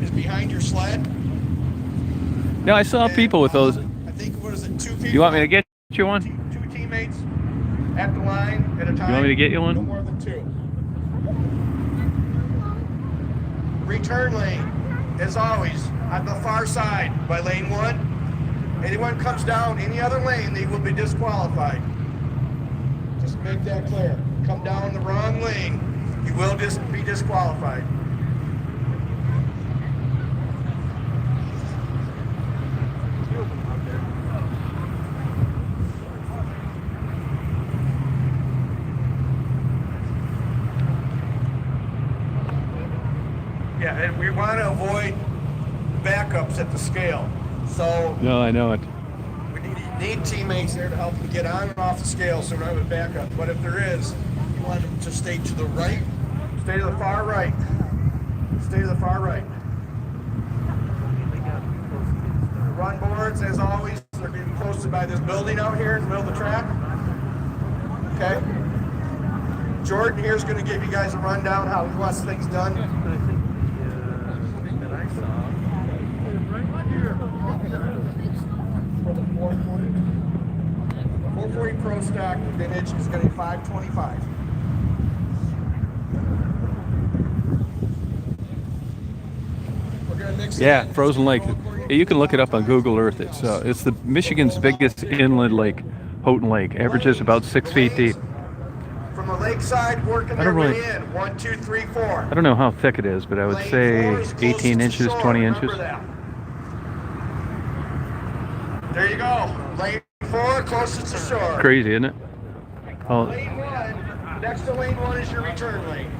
Speaker 7: is behind your sled.
Speaker 2: No, I saw people with those.
Speaker 7: I think, what is it, 2 people?
Speaker 2: You want me to get you one?
Speaker 7: Two teammates at the line at a time.
Speaker 2: You want me to get you
Speaker 7: No
Speaker 2: one?
Speaker 7: more than 2. Return lane, as always, on the far side by lane 1. Anyone comes down any other lane, they will be disqualified. Just make that clear. Come down the wrong lane, you will be disqualified. Yeah, and we want to avoid backups at the scale. So
Speaker 2: No, I know it.
Speaker 7: we need teammates there to help them get on and off the scale so we don't have a backup. But if there is, you want them to stay to the right, stay to the far right, stay to the far right. Run boards, as always, they're being posted by this building out here in the middle of the track. Okay? Jordan here is going to give you guys a rundown how he wants things done. For the 440 Pro Stock vintage is going to be $525. We're going to mix it
Speaker 2: Yeah,
Speaker 7: in.
Speaker 2: Frozen Lake. You can look it up on Google Earth. It's the Michigan's biggest inland lake, Houghton Lake. Averages about 6 feet deep.
Speaker 7: From the lakeside, working
Speaker 2: I
Speaker 7: their
Speaker 2: don't
Speaker 7: way
Speaker 2: really-
Speaker 7: in. 1, 2, 3, 4.
Speaker 2: I don't know how thick it is, but I would
Speaker 7: Lane
Speaker 2: say
Speaker 7: 4 is closest
Speaker 2: 18
Speaker 7: to
Speaker 2: inches,
Speaker 7: shore.
Speaker 2: 20
Speaker 7: Remember
Speaker 2: inches.
Speaker 7: that. There you go. Lane 4, closest to shore.
Speaker 2: Crazy, isn't it? Oh,
Speaker 7: Lane 1, next to lane 1 is your return lane.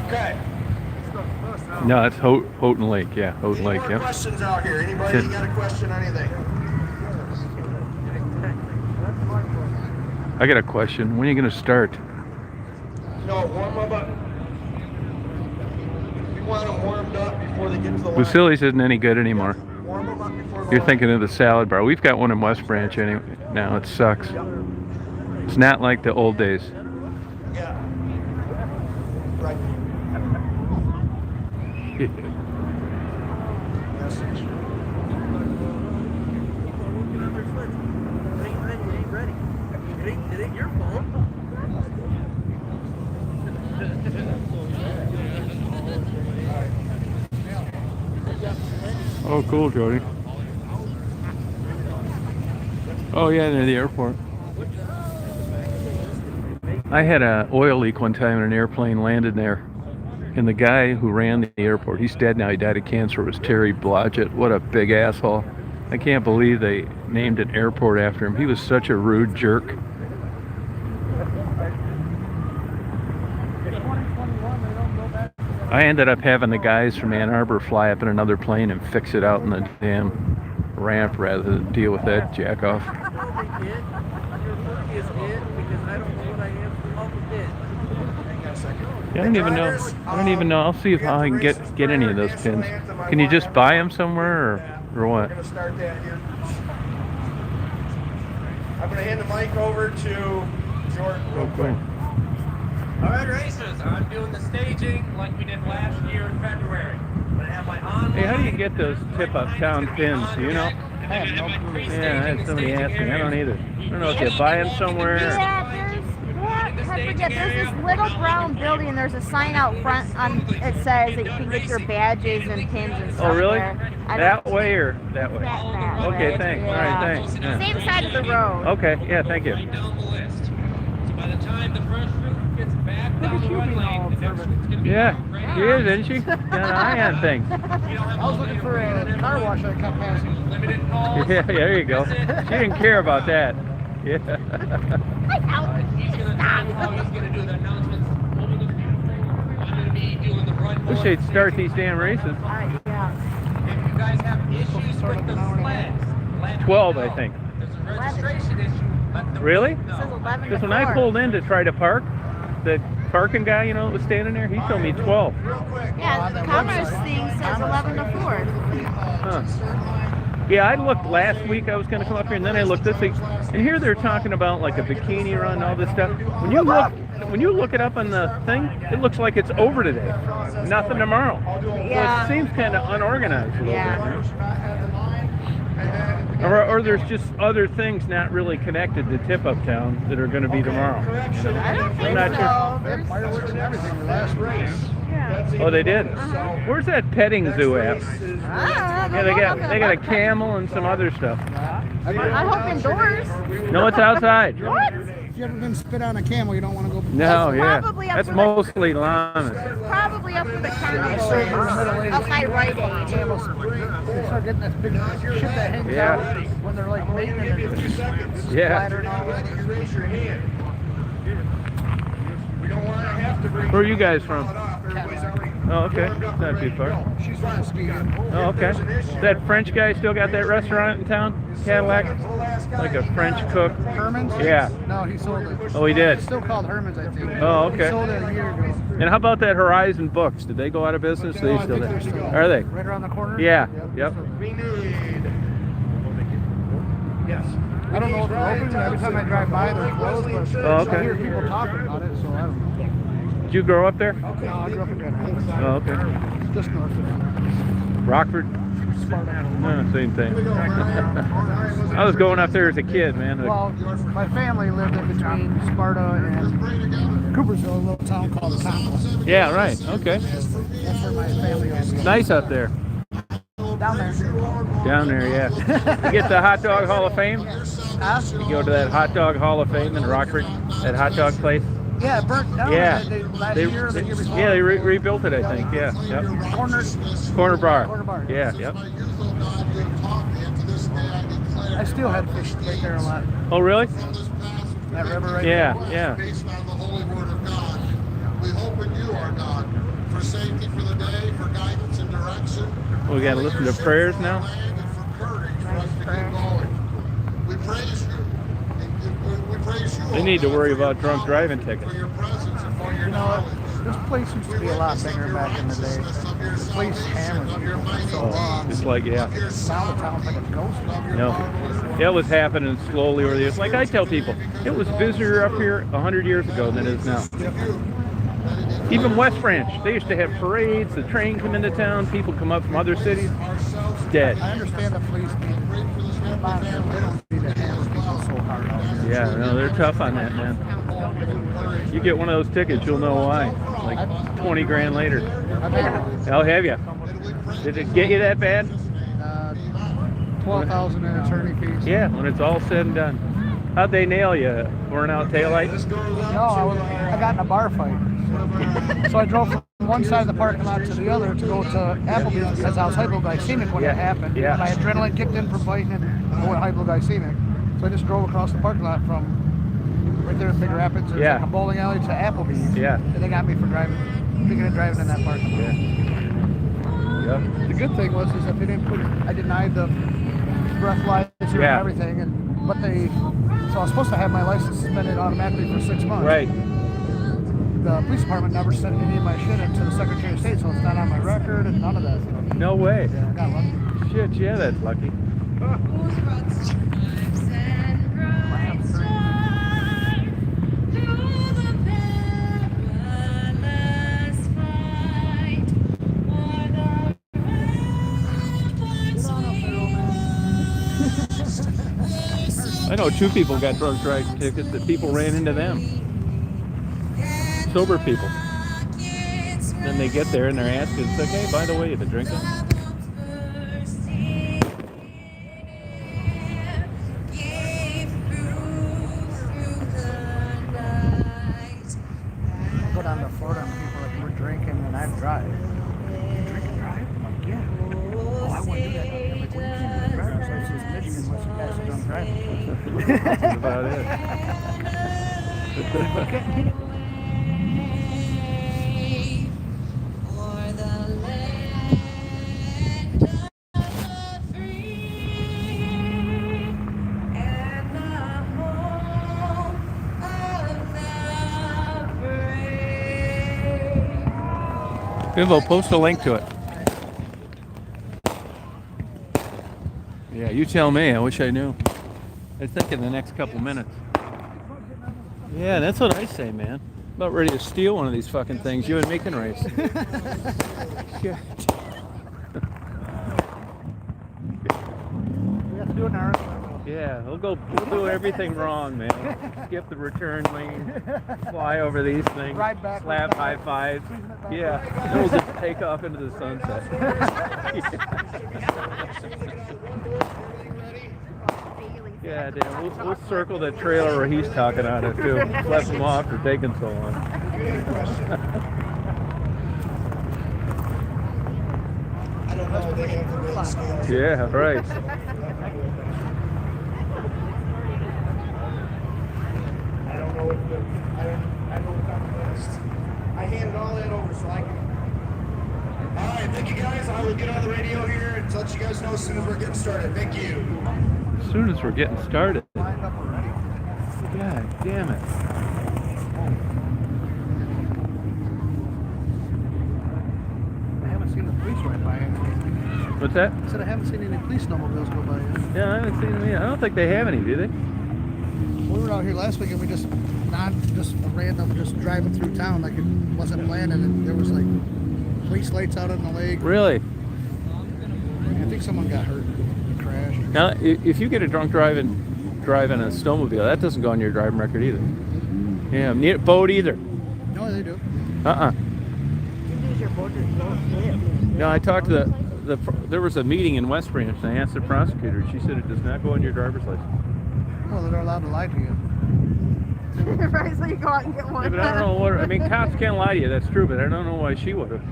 Speaker 7: Okay.
Speaker 2: no, that's Houghton Lake. Yeah, Houghton
Speaker 7: Any
Speaker 2: Lake.
Speaker 7: more
Speaker 2: Yep.
Speaker 7: questions out here? Anybody got a question on anything?
Speaker 2: I got a question. When are you going to start?
Speaker 7: No, warm them up. We want them warmed up before they get to the line.
Speaker 2: Lucille's isn't any good anymore.
Speaker 7: Warm them up before the
Speaker 2: You're
Speaker 7: line.
Speaker 2: thinking of the salad bar. We've got one in West Branch anyway. Now it sucks. It's not like the old days.
Speaker 7: Yeah. Right. Message.
Speaker 3: It ain't your fault.
Speaker 2: Oh, cool, Jody. Oh, yeah, near the airport. I had an oil leak one time in an airplane landed there. And the guy who ran the airport, he's dead now, he died of cancer, was Terry Blodgett. What a big asshole. I can't believe they named an airport after him. He was such a rude jerk. I ended up having the guys from Ann Arbor fly up in another plane and fix it out in the damn ramp rather than deal with that jack-off. Yeah, I don't even know. I'll see if I can get any of those pins. Can you just buy them somewhere or what?
Speaker 7: I'm going to start that here. I'm going to hand the mic over to Jordan real quick.
Speaker 10: All right, racers, I'm doing the staging like we did last year in February. I'm going to have my online...
Speaker 2: Hey, how do you get those tip-up town pins? Do you know?
Speaker 10: I have no clue.
Speaker 2: Yeah, I had somebody ask me. I don't either. I don't know if you buy them somewhere.
Speaker 11: Yeah, I forget. There's this little brown building. There's a sign out front it says that you can get your badges and pins and stuff.
Speaker 2: Oh, really?
Speaker 11: There.
Speaker 2: That way or that way?
Speaker 11: That
Speaker 2: Okay,
Speaker 11: way.
Speaker 2: thanks.
Speaker 11: Yeah.
Speaker 2: All right, thanks. Yeah.
Speaker 11: Same side of the road.
Speaker 2: Okay, yeah, thank you.
Speaker 10: Down the list. So by the time the first group gets back down the run lane, the next group's going to be
Speaker 2: Yeah, she is, isn't she? Got an eye on things.
Speaker 4: I was looking for a car wash that kept passing.
Speaker 10: limited calls.
Speaker 2: Yeah, there you go. She didn't care about that. Yeah.
Speaker 10: He's going to do the announcements over the I'm going to be doing the run.
Speaker 2: Wish they'd start these damn races.
Speaker 10: If you guys have issues with the flags,
Speaker 2: 12, I think.
Speaker 10: there's a registration issue. Let the
Speaker 2: Really?
Speaker 11: It says 11
Speaker 2: Because
Speaker 11: to
Speaker 2: when I
Speaker 11: 4.
Speaker 2: pulled in to try to park, the parking guy, that was standing there, he told me 12.
Speaker 11: Yeah, the commerce thing says 11 to 4.
Speaker 2: Huh. Yeah, I looked last week, I was going to come up here, and then I looked this week, and here they're talking about like a bikini run and all this stuff. When you look it up on the thing, it looks like it's over today. Nothing tomorrow.
Speaker 11: Yeah.
Speaker 2: So it seems kind of unorganized a little
Speaker 11: Yeah.
Speaker 2: bit. Or there's just other things not really connected to Tip-Up Town that are going to be tomorrow.
Speaker 11: I don't think
Speaker 2: not
Speaker 11: so.
Speaker 4: There's fireworks and everything the last race.
Speaker 11: Yeah.
Speaker 2: Oh, they did? Where's that petting zoo at? Yeah, they got a camel and some other stuff.
Speaker 11: I hope indoors.
Speaker 2: No, it's outside.
Speaker 11: What?
Speaker 4: If you ever been spit on a camel, you don't want to go.
Speaker 2: No, yeah.
Speaker 11: Probably up
Speaker 2: That's
Speaker 11: to the-
Speaker 2: mostly llamas.
Speaker 11: Probably up to the carnival. Up by Rite Aid.
Speaker 4: Camels, they start getting this big shit that hangs
Speaker 2: Yeah.
Speaker 4: out when they're like mating and they're just
Speaker 2: Yeah.
Speaker 4: splattering all over.
Speaker 7: Raise your hand. We don't want to have to bring
Speaker 2: Where are you guys from?
Speaker 7: Everybody's already.
Speaker 2: Oh, okay. Not too far.
Speaker 4: She's trying to speed in.
Speaker 2: Oh, okay. That French guy still got that restaurant in town? Cadillac? Like a French cook?
Speaker 4: Herman's?
Speaker 2: Yeah.
Speaker 4: No, he sold it.
Speaker 2: Oh, he did?
Speaker 4: It's still called Herman's, I think.
Speaker 2: Oh,
Speaker 4: He
Speaker 2: okay.
Speaker 4: sold it a year ago.
Speaker 2: And how about that Horizon Books? Did they go out of business?
Speaker 4: No,
Speaker 2: They
Speaker 4: I
Speaker 2: still
Speaker 4: think they're
Speaker 2: there?
Speaker 4: still
Speaker 2: Are they?
Speaker 4: right around the corner?
Speaker 2: Yeah. Yep.
Speaker 7: We need. Yes.
Speaker 4: I don't know if they're open. Every time I drive by, they're closed. But
Speaker 2: Oh, okay.
Speaker 4: I hear people talking about it, so I don't know.
Speaker 2: Did you grow up there?
Speaker 4: No, I grew up in Grand Rapids.
Speaker 2: Oh, okay.
Speaker 4: Just north of
Speaker 2: Rockford? No, same thing. I was going up there as a kid, man.
Speaker 4: Well, my family lived in between Sparta and Coopersville, a little town called Conklin.
Speaker 2: Yeah, right. Okay.
Speaker 4: That's where my family is.
Speaker 2: Nice up there.
Speaker 4: Down there.
Speaker 2: Down there, yeah. You get the Hot Dog Hall of Fame?
Speaker 4: Huh?
Speaker 2: You go to that Hot Dog Hall of Fame in Rockford? That hot dog place?
Speaker 4: Yeah, it burnt down.
Speaker 2: Yeah.
Speaker 4: Last year or the year before.
Speaker 2: Yeah, they rebuilt it, I think. Yeah. Yep. Corner bar.
Speaker 4: Corner bar.
Speaker 2: Yeah, yep.
Speaker 4: I still had fish right there a lot.
Speaker 2: Oh, really?
Speaker 4: That river right
Speaker 2: Yeah,
Speaker 4: there.
Speaker 2: yeah.
Speaker 6: Based on the holy word of God, we hope in you, our God, for safety for the day, for guidance and direction.
Speaker 2: We got to listen to prayers now?
Speaker 6: And for courage for us to keep going. We praise you. We praise you.
Speaker 2: They need to worry about drunk driving tickets.
Speaker 6: For your presence and for your
Speaker 4: You know,
Speaker 6: knowledge.
Speaker 4: this place used to be a lot bigger back in the day. This place hammered people for so long.
Speaker 2: It's like, yeah.
Speaker 4: Now the town's like a ghost town.
Speaker 2: No. It was happening slowly over the years. Like I tell people, it was busier up here 100 years ago than it is now. Even West Branch, they used to have parades, the train come into town, people come up from other cities. It's dead.
Speaker 4: I understand the police need they don't need to hammer people so hard out here.
Speaker 2: Yeah, no, they're tough on that, man. You get one of those tickets, you'll know why. Like 20 grand later. I'll have you. Did it get you that bad?
Speaker 4: 12,000 in attorney fees.
Speaker 2: Yeah, when it's all said and done. How'd they nail you? Worn out taillight?
Speaker 4: No, I got in a bar fight. So I drove from one side of the parking lot to the other to go to Applebee's because I was hypoglycemic when it happened.
Speaker 2: Yeah.
Speaker 4: My adrenaline kicked in from fighting and I went hypoglycemic. So I just drove across the parking lot from right there in Big Rapids. There's like a bowling alley to Applebee's.
Speaker 2: Yeah.
Speaker 4: And they got me for thinking of driving in that parking lot.
Speaker 2: Yep.
Speaker 4: The good thing was is that they didn't I denied the breathalyzer and everything, but so I was supposed to have my license suspended automatically for 6 months.
Speaker 2: Right.
Speaker 4: The police department never sent any of my shit into the Secretary of State, so it's not on my record and none of that stuff.
Speaker 2: No way.
Speaker 4: Yeah, I got lucky.
Speaker 2: Shit, yeah, that's lucky. I know 2 people got drunk driving tickets that people ran into them. Sober people. Then they get there and they're asking, it's like, hey, by the way, you've been drinking?
Speaker 4: I go down to Florida and people like, we're drinking and I drive. Drink and drive? I'm like, yeah. Oh, I wouldn't do that. I'm like, well, you can't do a driver's license in Michigan unless you guys are drunk driving.
Speaker 2: That's about it. We'll post a link to it. Yeah, you tell me. I wish I knew. I think in the next couple minutes. Yeah, that's what I say, man. About ready to steal one of these fucking things. You and me can race. Yeah.
Speaker 4: We have to do it in our
Speaker 2: Yeah, we'll do everything wrong, man. Skip the return lane, fly over these things,
Speaker 4: Ride back,
Speaker 2: slap high fives. Yeah, then we'll just take off into the sunset. Yeah, Dan, we'll circle the trailer where he's talking out of too. Left him off for taking so long. Yeah, right.
Speaker 6: I handed all that over so I can. All right, thank you guys. I will get on the radio here and let you guys know as soon as we're getting started. Thank you.
Speaker 2: As soon as we're getting started. God damn it.
Speaker 4: I haven't seen the police ride by yet.
Speaker 2: What's that?
Speaker 4: I said I haven't seen any police snowmobiles go by yet.
Speaker 2: Yeah, I haven't seen them yet. I don't think they have any, do they?
Speaker 4: We were out here last week and we just random driving through town like it wasn't planned, and there was like police lights out on the lake.
Speaker 2: Really?
Speaker 4: I think someone got hurt and crashed.
Speaker 2: Now, if you get a drunk driving a snowmobile, that doesn't go on your driving record either. Yeah, neither boat either.
Speaker 4: No, they do.
Speaker 2: No, I talked to there was a meeting in West Branch and I asked the prosecutor and she said it does not go on your driver's license.
Speaker 4: Well, they're allowed to lie to you.
Speaker 11: Right, so you go out and get one.
Speaker 2: Yeah, but I don't know what, I mean, cops can't lie to you, that's true, but I don't know why she would have.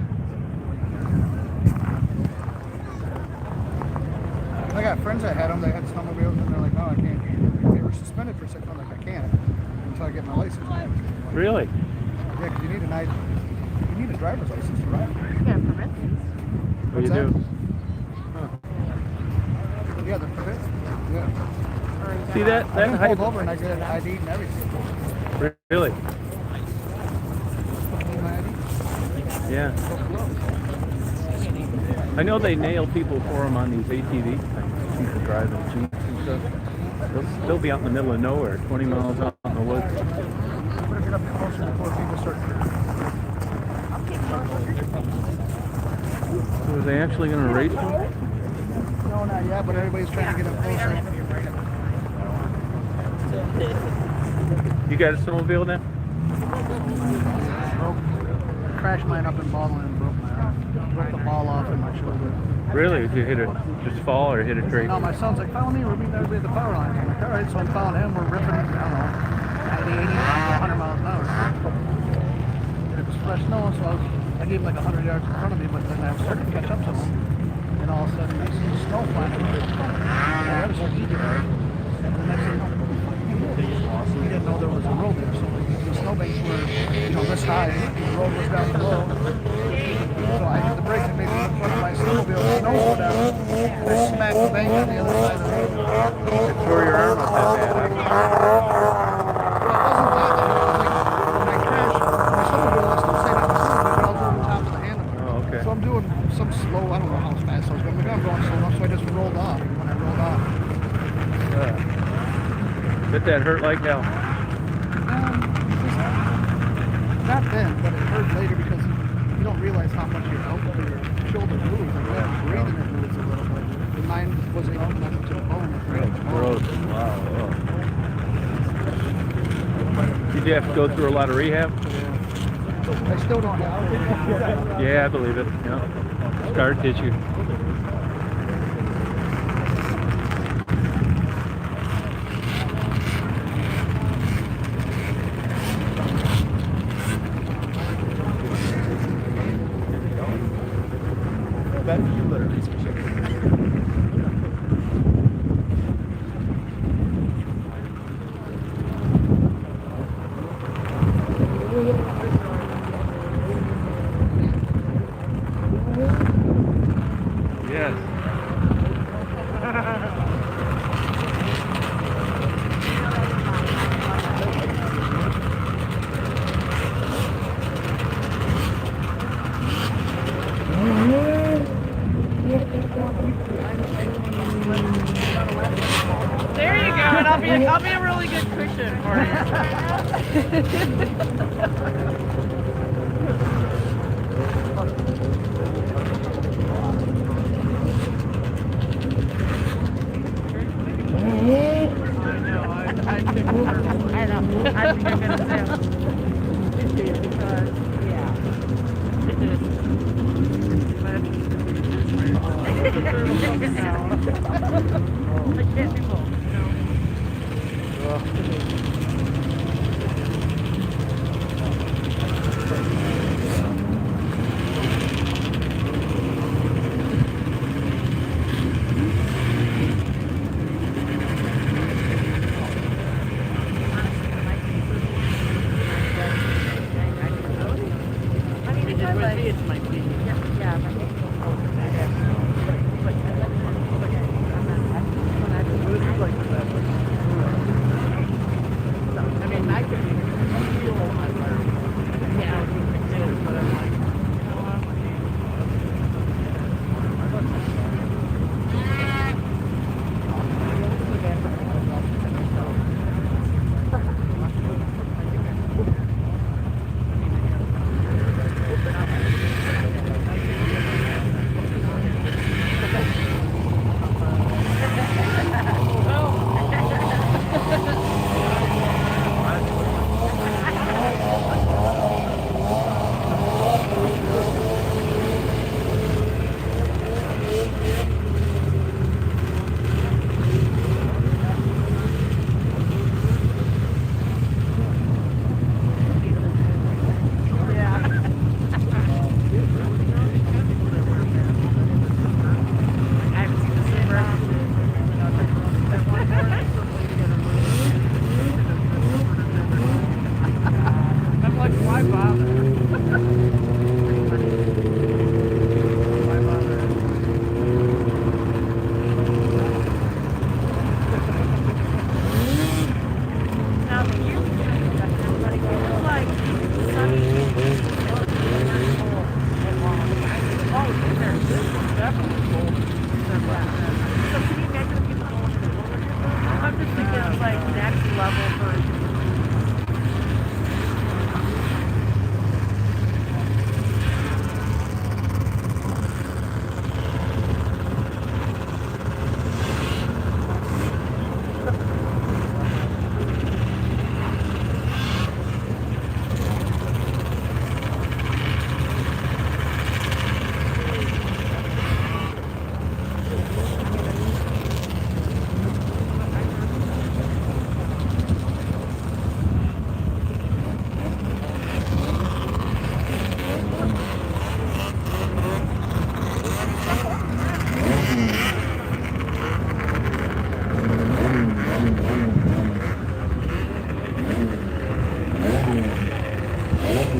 Speaker 4: I got friends that had them, they had snowmobiles, and they're like, no, I can't. They were suspended for 6 months, like, I can't until I get my license back.
Speaker 2: Really?
Speaker 4: Yeah, because you need a driver's license to ride.
Speaker 11: Yeah, permit.
Speaker 2: What do you do? Huh.
Speaker 4: Yeah, the permit. Yeah.
Speaker 2: See that?
Speaker 4: I got pulled over and I get an ID and everything.
Speaker 2: Really? Yeah. I know they nail people for them on these ATV things. People driving Jeeps and stuff. They'll be out in the middle of nowhere, 20 miles out in the woods.
Speaker 4: Better get up closer before people start.
Speaker 2: So are they actually going to race them?
Speaker 4: No, not yet, but everybody's trying to get up closer.
Speaker 2: You got a snowmobile now?
Speaker 4: I crashed mine up in Baldwin and broke my arm. Broke the ball off in my shoulder.
Speaker 2: Really? Did you hit a just fall or hit a tree?
Speaker 4: No, my son's like, follow me, we're meeting everybody at the power lines. I'm like, all right, so I'm following him, we're ripping, I don't know, 90, 80, 100 miles an hour. It was fresh snow, so I gave him like 100 yards in front of me, but then I started to catch up to him. And all of a sudden, I see the snow flying. I was like, easy, right? And the next thing you know, we didn't know there was a road there, so the snowbanks were, this high, the road was down below. So I hit the brakes and made it in front of my snowmobile, the snow slowed down, and I smacked the bank on the other side of the road.
Speaker 2: You tore your arm up that bad.
Speaker 4: Well, it wasn't that bad. When I crashed, my snowmobile was still staying on the snowmobile, but I was over the top of the handle.
Speaker 2: Oh, okay.
Speaker 4: So I'm doing some slow, I don't know how fast I was going, but I'm going slow enough, so I just rolled off. When I rolled off,
Speaker 2: Bet that hurt like hell.
Speaker 4: not then, but it hurt later because you don't realize how much your elbow or your shoulder moves. Like when you're breathing, it moves a little bit. And mine wasn't up enough to the bone.
Speaker 2: Gross. Wow. Did you have to go through a lot of rehab?
Speaker 4: I still don't have it.
Speaker 2: Yeah, I believe it. Yeah. Scar tissue. Yes.
Speaker 11: There you go, and I'll be a really good cushion for I know. I think you're gonna too. Because, yeah. I can't do both,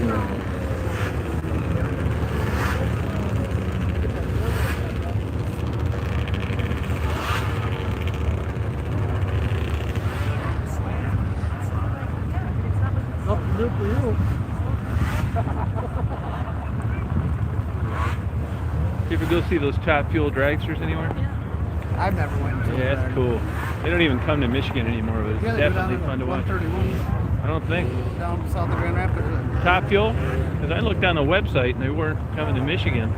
Speaker 4: Up to do for you.
Speaker 2: You ever go see those Top Fuel dragsters anywhere?
Speaker 4: I've never went to
Speaker 2: Yeah, that's cool. They don't even come to Michigan anymore, but it's
Speaker 4: Yeah, they go down
Speaker 2: definitely fun to watch.
Speaker 4: 131
Speaker 2: I don't think.
Speaker 4: down south of Grand Rapids.
Speaker 2: Top Fuel? Because I looked on the website and they weren't coming to Michigan.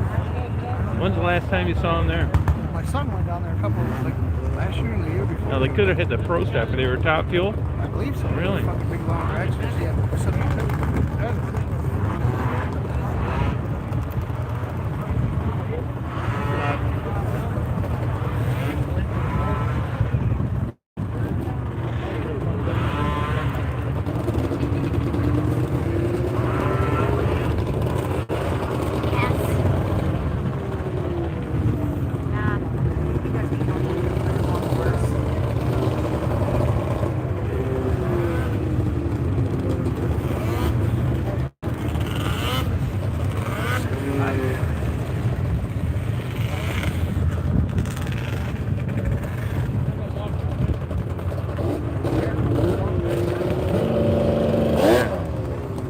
Speaker 2: When's the last time you saw them there?
Speaker 4: My son went down there a couple, like last year and the year before.
Speaker 2: No, they could have hit the Pro Stop, but they were Top Fuel?
Speaker 4: I believe so.
Speaker 2: Really?
Speaker 4: Fucking big long dragsters. Yeah, such a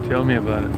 Speaker 2: Tell me about it.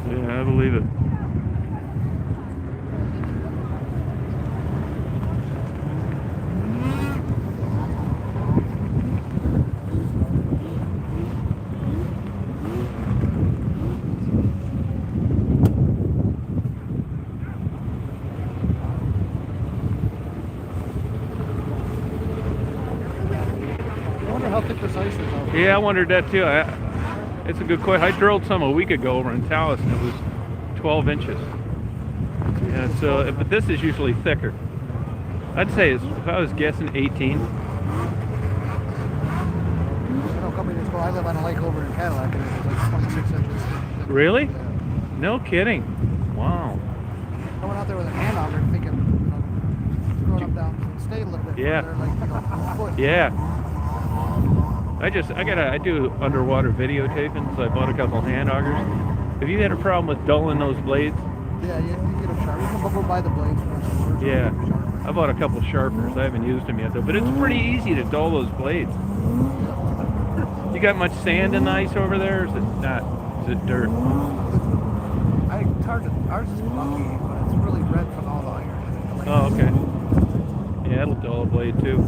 Speaker 2: Yeah, I believe it.
Speaker 4: I wonder how thick this ice is out.
Speaker 2: Yeah, I wondered that too. It's a good question. I drilled some a week ago over in Taos, and it was 12 inches. Yeah, so, but this is usually thicker. I'd say, if I was guessing, 18.
Speaker 4: I know a couple years ago, I live on a lake over in Cadillac, and it was like 26 inches.
Speaker 2: Really?
Speaker 4: Yeah.
Speaker 2: No kidding. Wow.
Speaker 4: I went out there with a hand auger thinking, you know, throwing them down, stay a little bit
Speaker 2: Yeah.
Speaker 4: further, like, you know, a foot.
Speaker 2: Yeah. I do underwater videotaping, so I bought a couple hand augers. Have you had a problem with dulling those blades?
Speaker 4: Yeah, you get them sharp. You can go buy the blades.
Speaker 2: Yeah. I bought a couple sharpeners. I haven't used them yet though, but it's pretty easy to dull those blades. You got much sand and ice over there, or is it not? Is it dirt?
Speaker 4: It's hard to, ours is lucky, but it's really red from all the iron.
Speaker 2: Oh, okay. Yeah, it'll dull a blade too.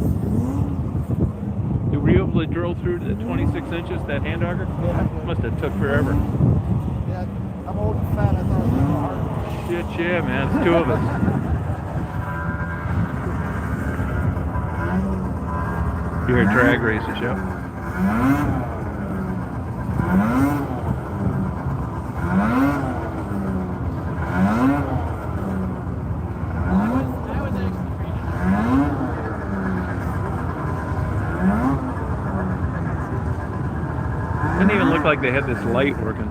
Speaker 2: Were you able to drill through to the 26 inches, that hand auger?
Speaker 4: Yeah.
Speaker 2: Must have took forever.
Speaker 4: Yeah, I'm old and fat. I thought it was going to hard.
Speaker 2: Shit, yeah, man. It's two of us. You hear drag races, yeah? Didn't even look like they had this light working.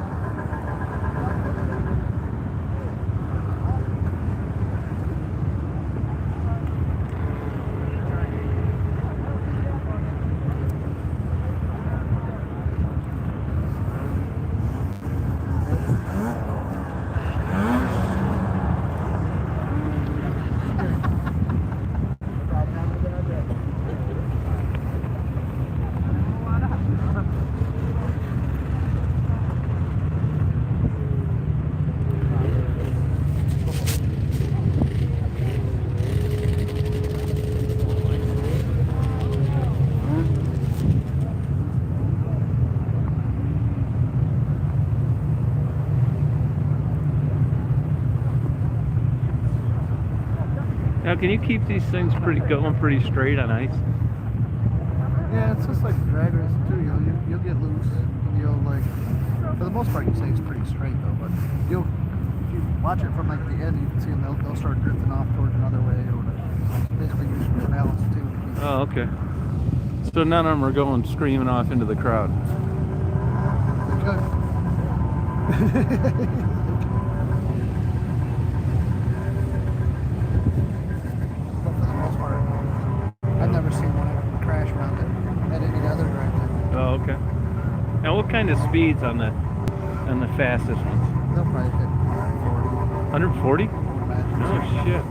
Speaker 2: Now, can you keep these things going pretty straight on ice?
Speaker 4: Yeah, it's just like drag racing too. You'll get loose. And you'll like, for the most part, you say it's pretty straight though. But if you watch it from like the end, you can see them. They'll start drifting off towards another way or whatever. So basically, you should balance too.
Speaker 2: Oh, okay. So none of them are going screaming off into the crowd.
Speaker 4: They could. But for the most part, I've never seen one crash around it at any other direction.
Speaker 2: Oh, okay. Now, what kind of speeds on the fastest ones?
Speaker 4: They'll probably hit
Speaker 2: 140?
Speaker 4: 140.
Speaker 2: Oh shit!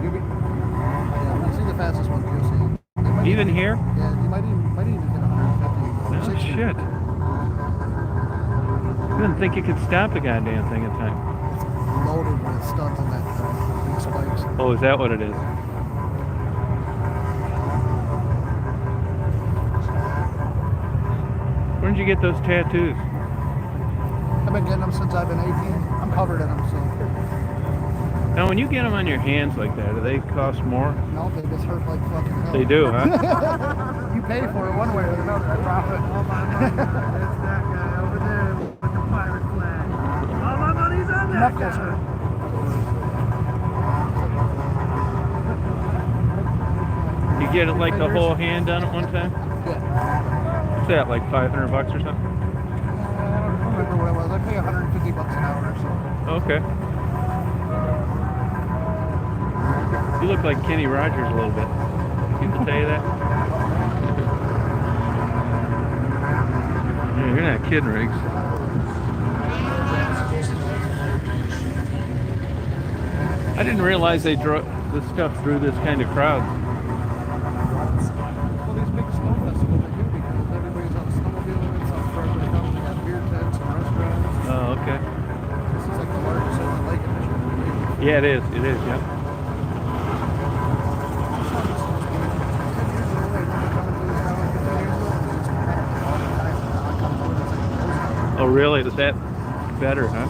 Speaker 4: You'll be, yeah, when you see the fastest ones, you'll see.
Speaker 2: Even here?
Speaker 4: Yeah, you might even hit 150.
Speaker 2: Oh shit! I didn't think you could stop the goddamn thing in time.
Speaker 4: It's loaded with studs in that big spikes.
Speaker 2: Oh, is that what it is? Where did you get those tattoos?
Speaker 4: I've been getting them since I've been 18. I'm covered in them, so.
Speaker 2: Now, when you get them on your hands like that, do they cost more?
Speaker 4: No, they just hurt like fucking hell.
Speaker 2: They do, huh?
Speaker 4: You pay for it one way or another. I profit. All my money. It's that guy over there with the pirate flag. All my money's on that guy.
Speaker 2: You get it like the whole hand done at one time?
Speaker 4: Yeah.
Speaker 2: What's that, like $500 or something?
Speaker 4: I don't remember what it was. I pay $150 an hour or so.
Speaker 2: Okay. You look like Kenny Rogers a little bit. People tell you that? Yeah, you're not kidding, Riggs. I didn't realize they drove this stuff through this kind of crowd.
Speaker 4: Well, these big snow festivals are good because everybody's on snowmobiles, on everybody comes, they got beer tents and restaurants.
Speaker 2: Oh, okay.
Speaker 4: This is like the largest inland lake in Michigan.
Speaker 2: Yeah, it is. It is, yeah. Oh, really? Is that better, huh?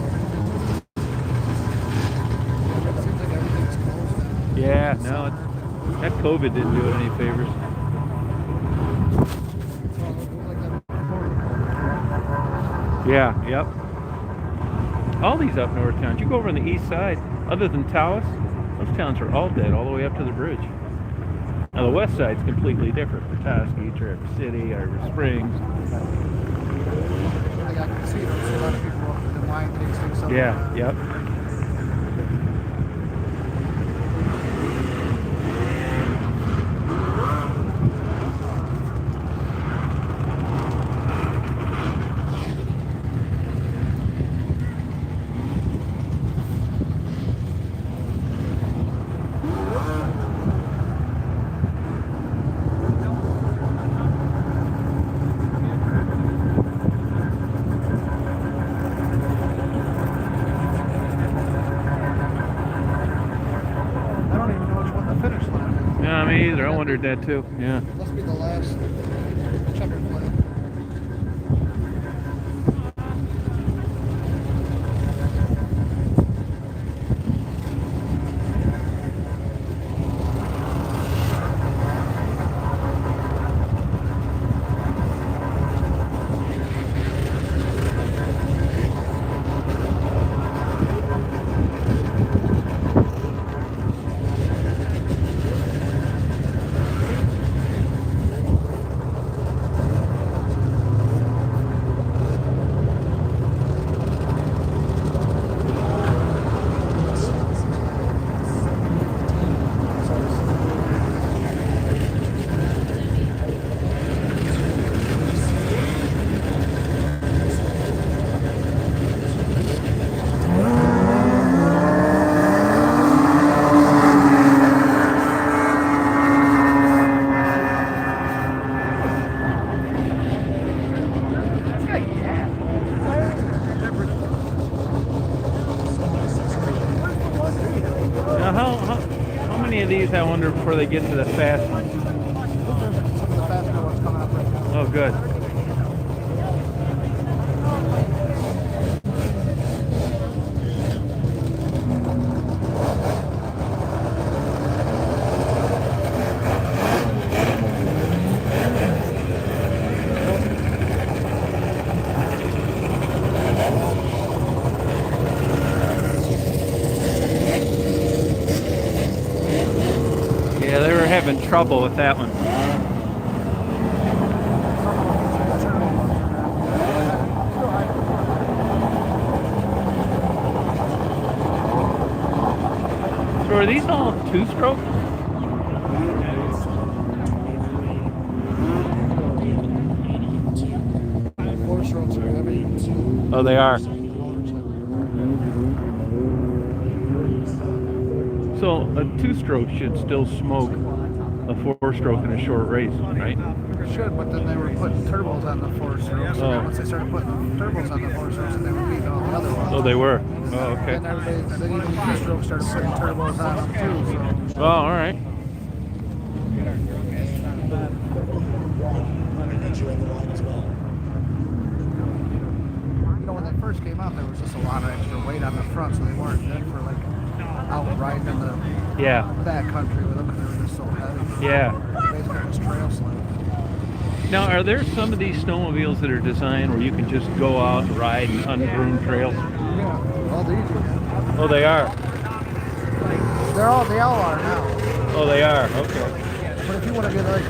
Speaker 2: Yeah, no, that COVID didn't do it any favors. Yeah, yep. All these up north towns. You go over on the east side, other than Taos, those towns are all dead all the way up to the bridge. Now the west side's completely different. Petoskey, Traverse City, Irish Springs.
Speaker 4: I can see there's a lot of people up in the wine tasting somewhere.
Speaker 2: Yeah, yep. Me either. I wondered that too. Yeah.
Speaker 4: Must be the last checker flag.
Speaker 2: How many of these, I wonder, before they get to the fast ones?
Speaker 4: Some of the faster ones coming up right now.
Speaker 2: Oh, good. having trouble with that one. So are these all two-stroke?
Speaker 4: Four-strokes are heavy.
Speaker 2: Oh, they are. So a two-stroke should still smoke a four-stroke in a short race, right?
Speaker 4: Should, but then they were putting turbos on the four-strokes.
Speaker 2: Oh.
Speaker 4: And once they started putting turbos on the four-strokes, and they were beating all the other ones.
Speaker 2: Oh, they were. Oh, okay.
Speaker 4: And everybody, then even two-strokes started putting turbos on them too. So.
Speaker 2: Oh, all right.
Speaker 4: You know, when they first came out, there was just a lot of extra weight on the front, so they weren't good for like out riding in the backcountry with them because they were just so heavy.
Speaker 2: Yeah.
Speaker 4: Basically, it was trail sleds.
Speaker 2: Now, are there some of these snowmobiles that are designed where you can just go out and ride in ungroomed trails?
Speaker 4: Yeah, all these are.
Speaker 2: Oh, they are.
Speaker 4: They all are now.
Speaker 2: Oh, they are. Okay.
Speaker 4: But if you want to get like,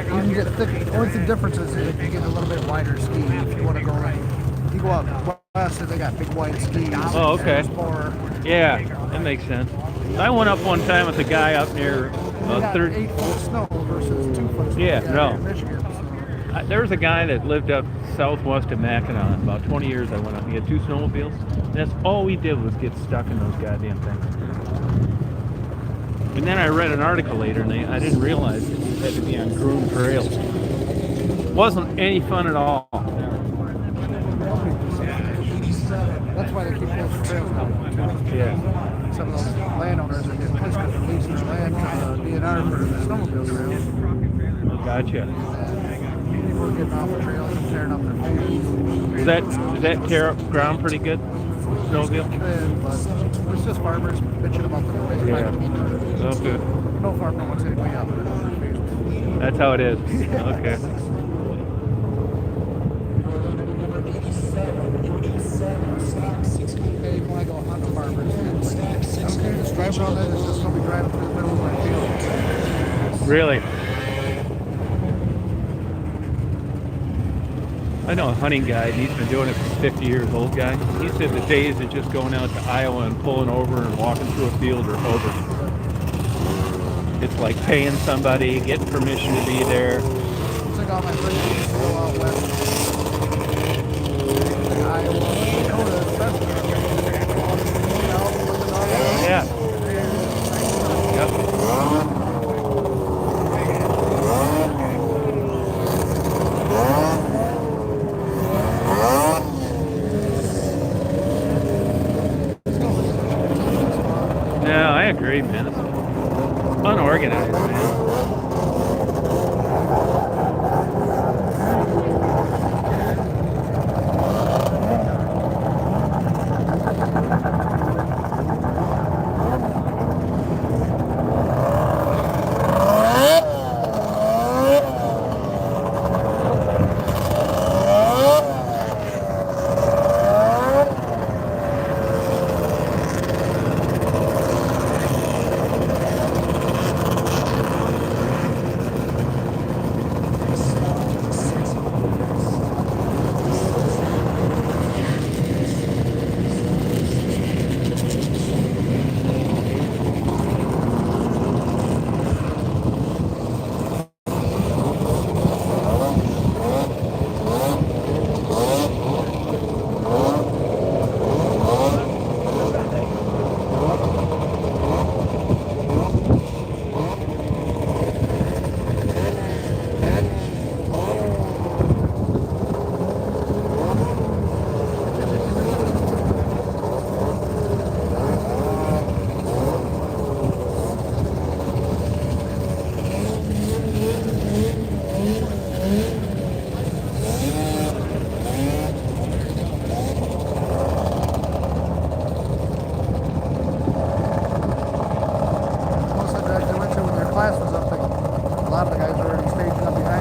Speaker 4: you can get thick. Only the difference is if you get a little bit wider ski. If you want to go like, you go out west, they got big wide skis.
Speaker 2: Oh, okay.
Speaker 4: More,
Speaker 2: Yeah, that makes sense. I went up one time with a guy up near
Speaker 4: you got 8-foot snow versus 2-foot snow.
Speaker 2: Yeah, no.
Speaker 4: In Michigan, so.
Speaker 2: There was a guy that lived up southwest of Mackinac. About 20 years I went up. He had 2 snowmobiles. And that's all we did was get stuck in those goddamn things. And then I read an article later, and I didn't realize that you had to be on groomed trails. Wasn't any fun at all.
Speaker 4: That's why they keep those trails going too.
Speaker 2: Yeah.
Speaker 4: Some of those landowners are getting pissed because they're leasing their land to the DNR for the snowmobile trails.
Speaker 2: Gotcha.
Speaker 4: And people are getting off the trails and tearing up their fields.
Speaker 2: Does that tear up ground pretty good? Snowmobile?
Speaker 4: But it's just farmers bitching about the noise.
Speaker 2: Yeah. Okay.
Speaker 4: No farmer wants anybody out there.
Speaker 2: That's how it is. Okay.
Speaker 4: Hey, when I go hunt the farmers, I don't care, just drive around there, there's just somebody driving through the middle of my field.
Speaker 2: Really? I know a hunting guy, he's been doing it for 50 years, old guy. He said the days of just going out to Iowa and pulling over and walking through a field are over. It's like paying somebody, getting permission to be there.
Speaker 4: It's like all my friends go out west. Iowa, Dakota, especially.
Speaker 2: Yeah. Yep. No, I agree, man. It's unorganized, man.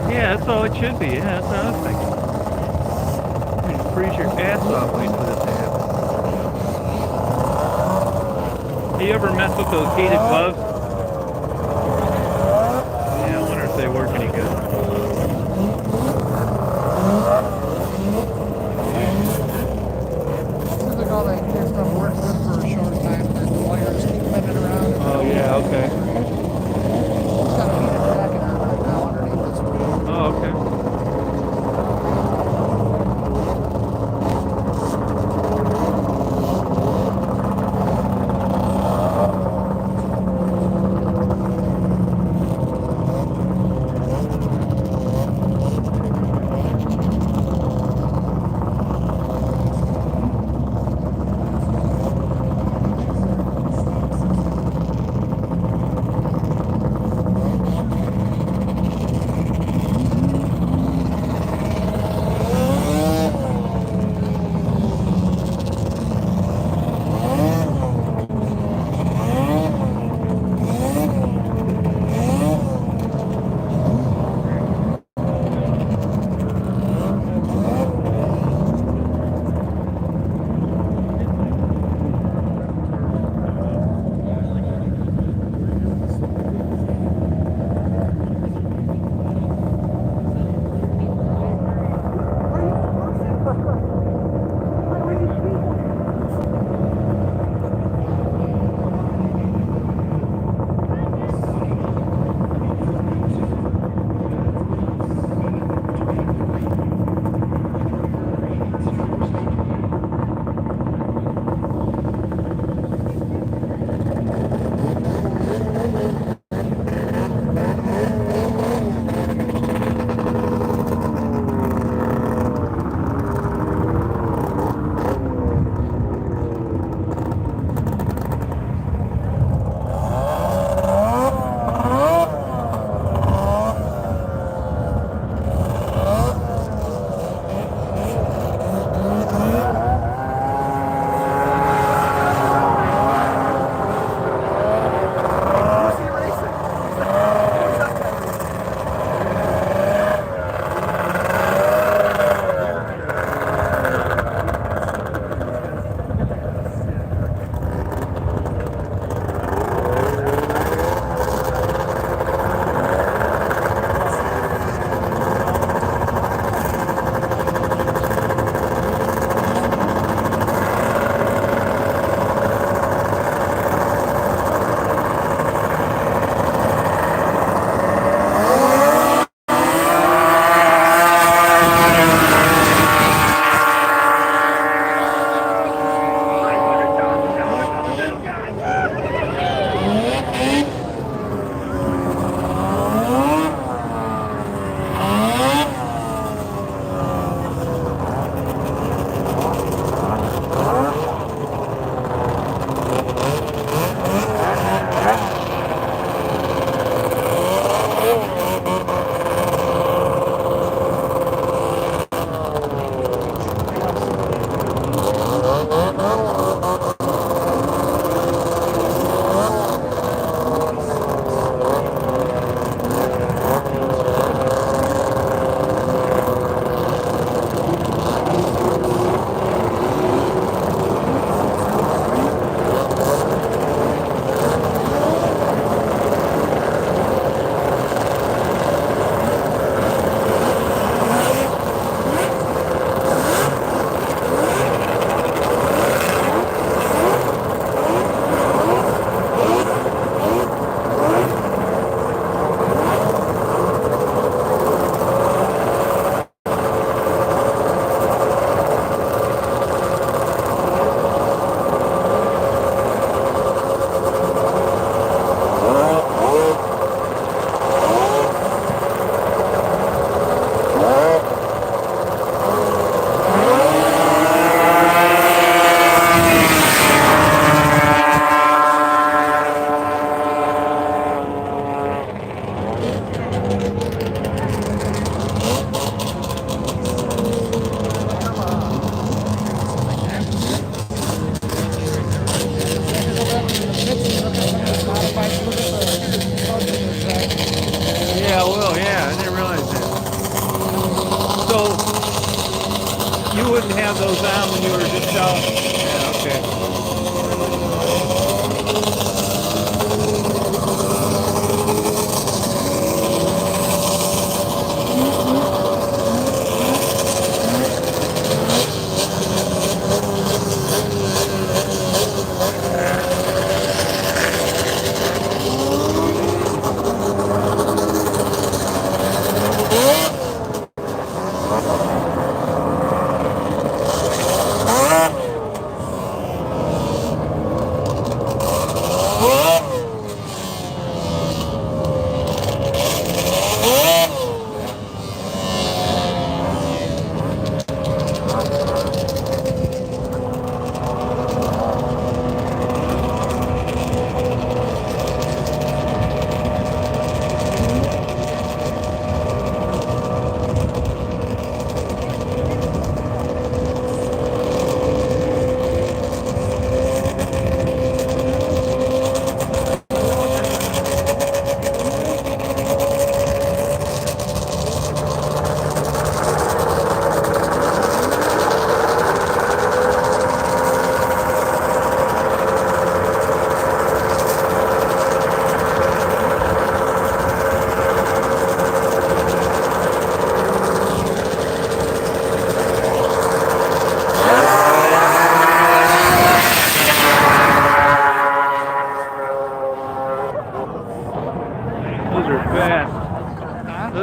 Speaker 2: Yeah, that's all it should be. Yeah, that's what I was thinking. You just freeze your ass off waiting for this to happen. Have you ever messed with those heated gloves?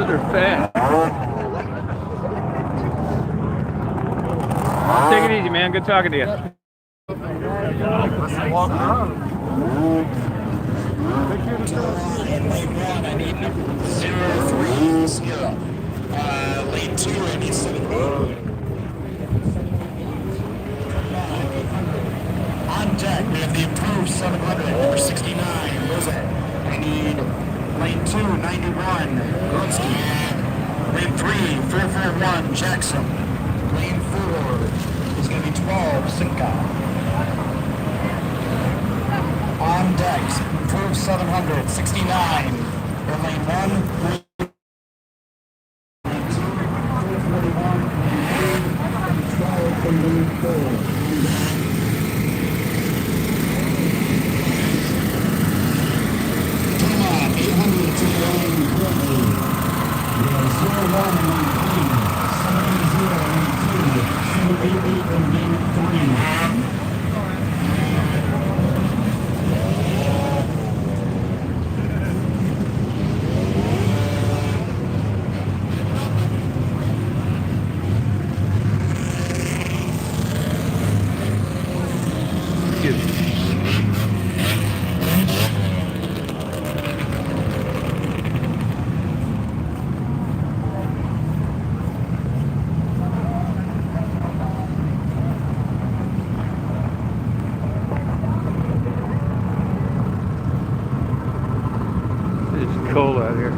Speaker 2: They're fat. Take it easy, man. Good talking to you.
Speaker 4: Walk around.
Speaker 6: I need 030. Lane 2, I need 78. On deck, we have the approved 700, number 69, Lizette. I need lane 2, 91, Grunsky. Lane 3, 441, Jackson. Lane 4 is going to be 12, Simca. On decks, approved 700, 69. In lane 1, lane 2, 441, and 12 in lane 4. Come on, 800 to lane 20. We have 01 in lane 3, 780 in lane 2, 788 in lane 3.
Speaker 2: It's cold out here.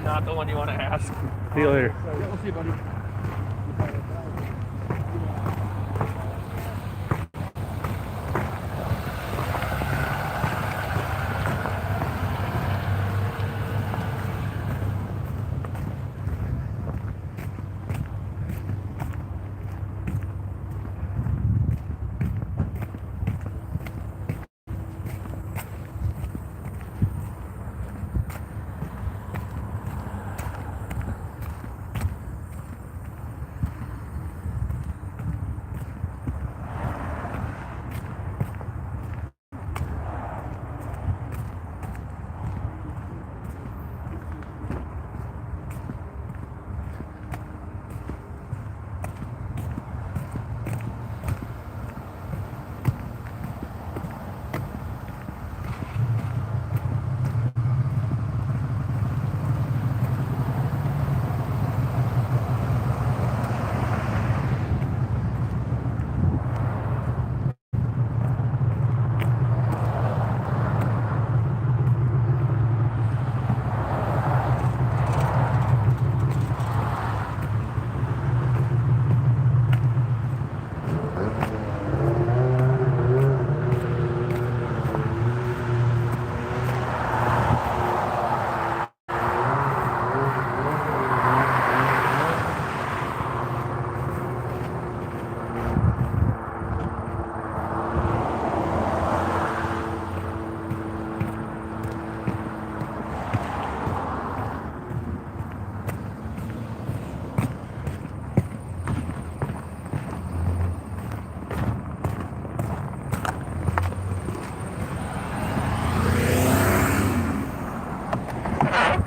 Speaker 2: not the one you want to ask. See you later.
Speaker 4: We'll see you, buddy.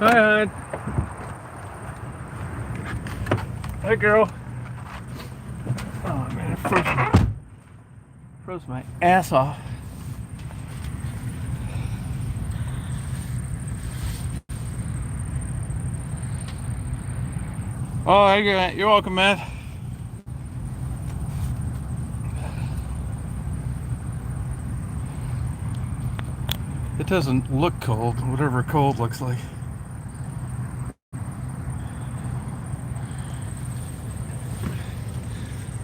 Speaker 1: Hi, hon. Hi, girl.
Speaker 3: Oh man, I froze my ass off. Oh, you're welcome, man. It doesn't look cold, whatever cold looks like.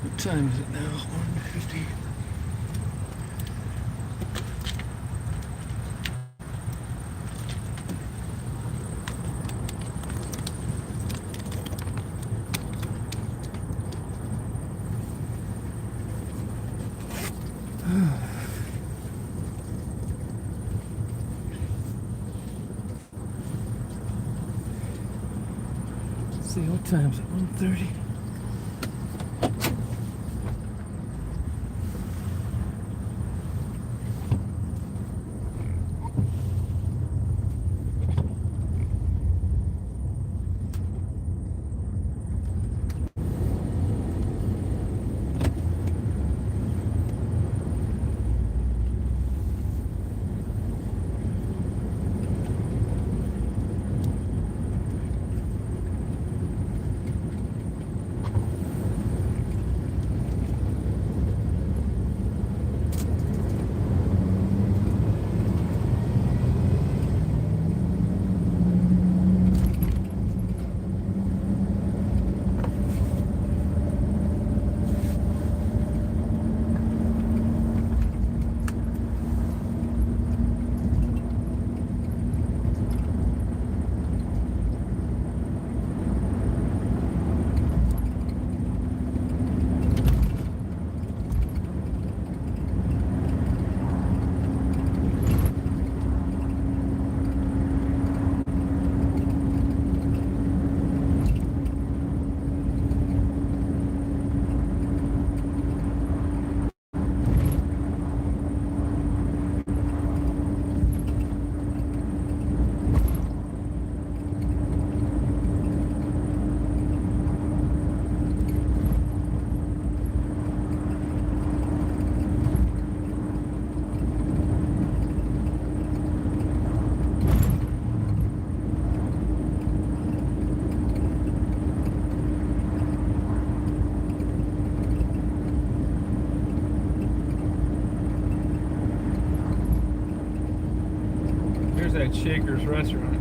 Speaker 3: What time is it now? 1:50. Let's see, what time is it? 1:30.
Speaker 2: There's that Shaker's restaurant.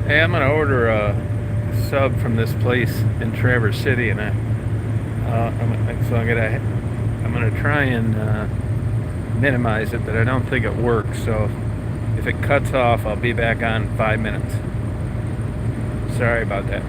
Speaker 2: Hey, I'm gonna order a sub from this place in Traverse City, and I'm gonna try and minimize it, but I don't think it works. So if it cuts off, I'll be back on 5 minutes. Sorry about that.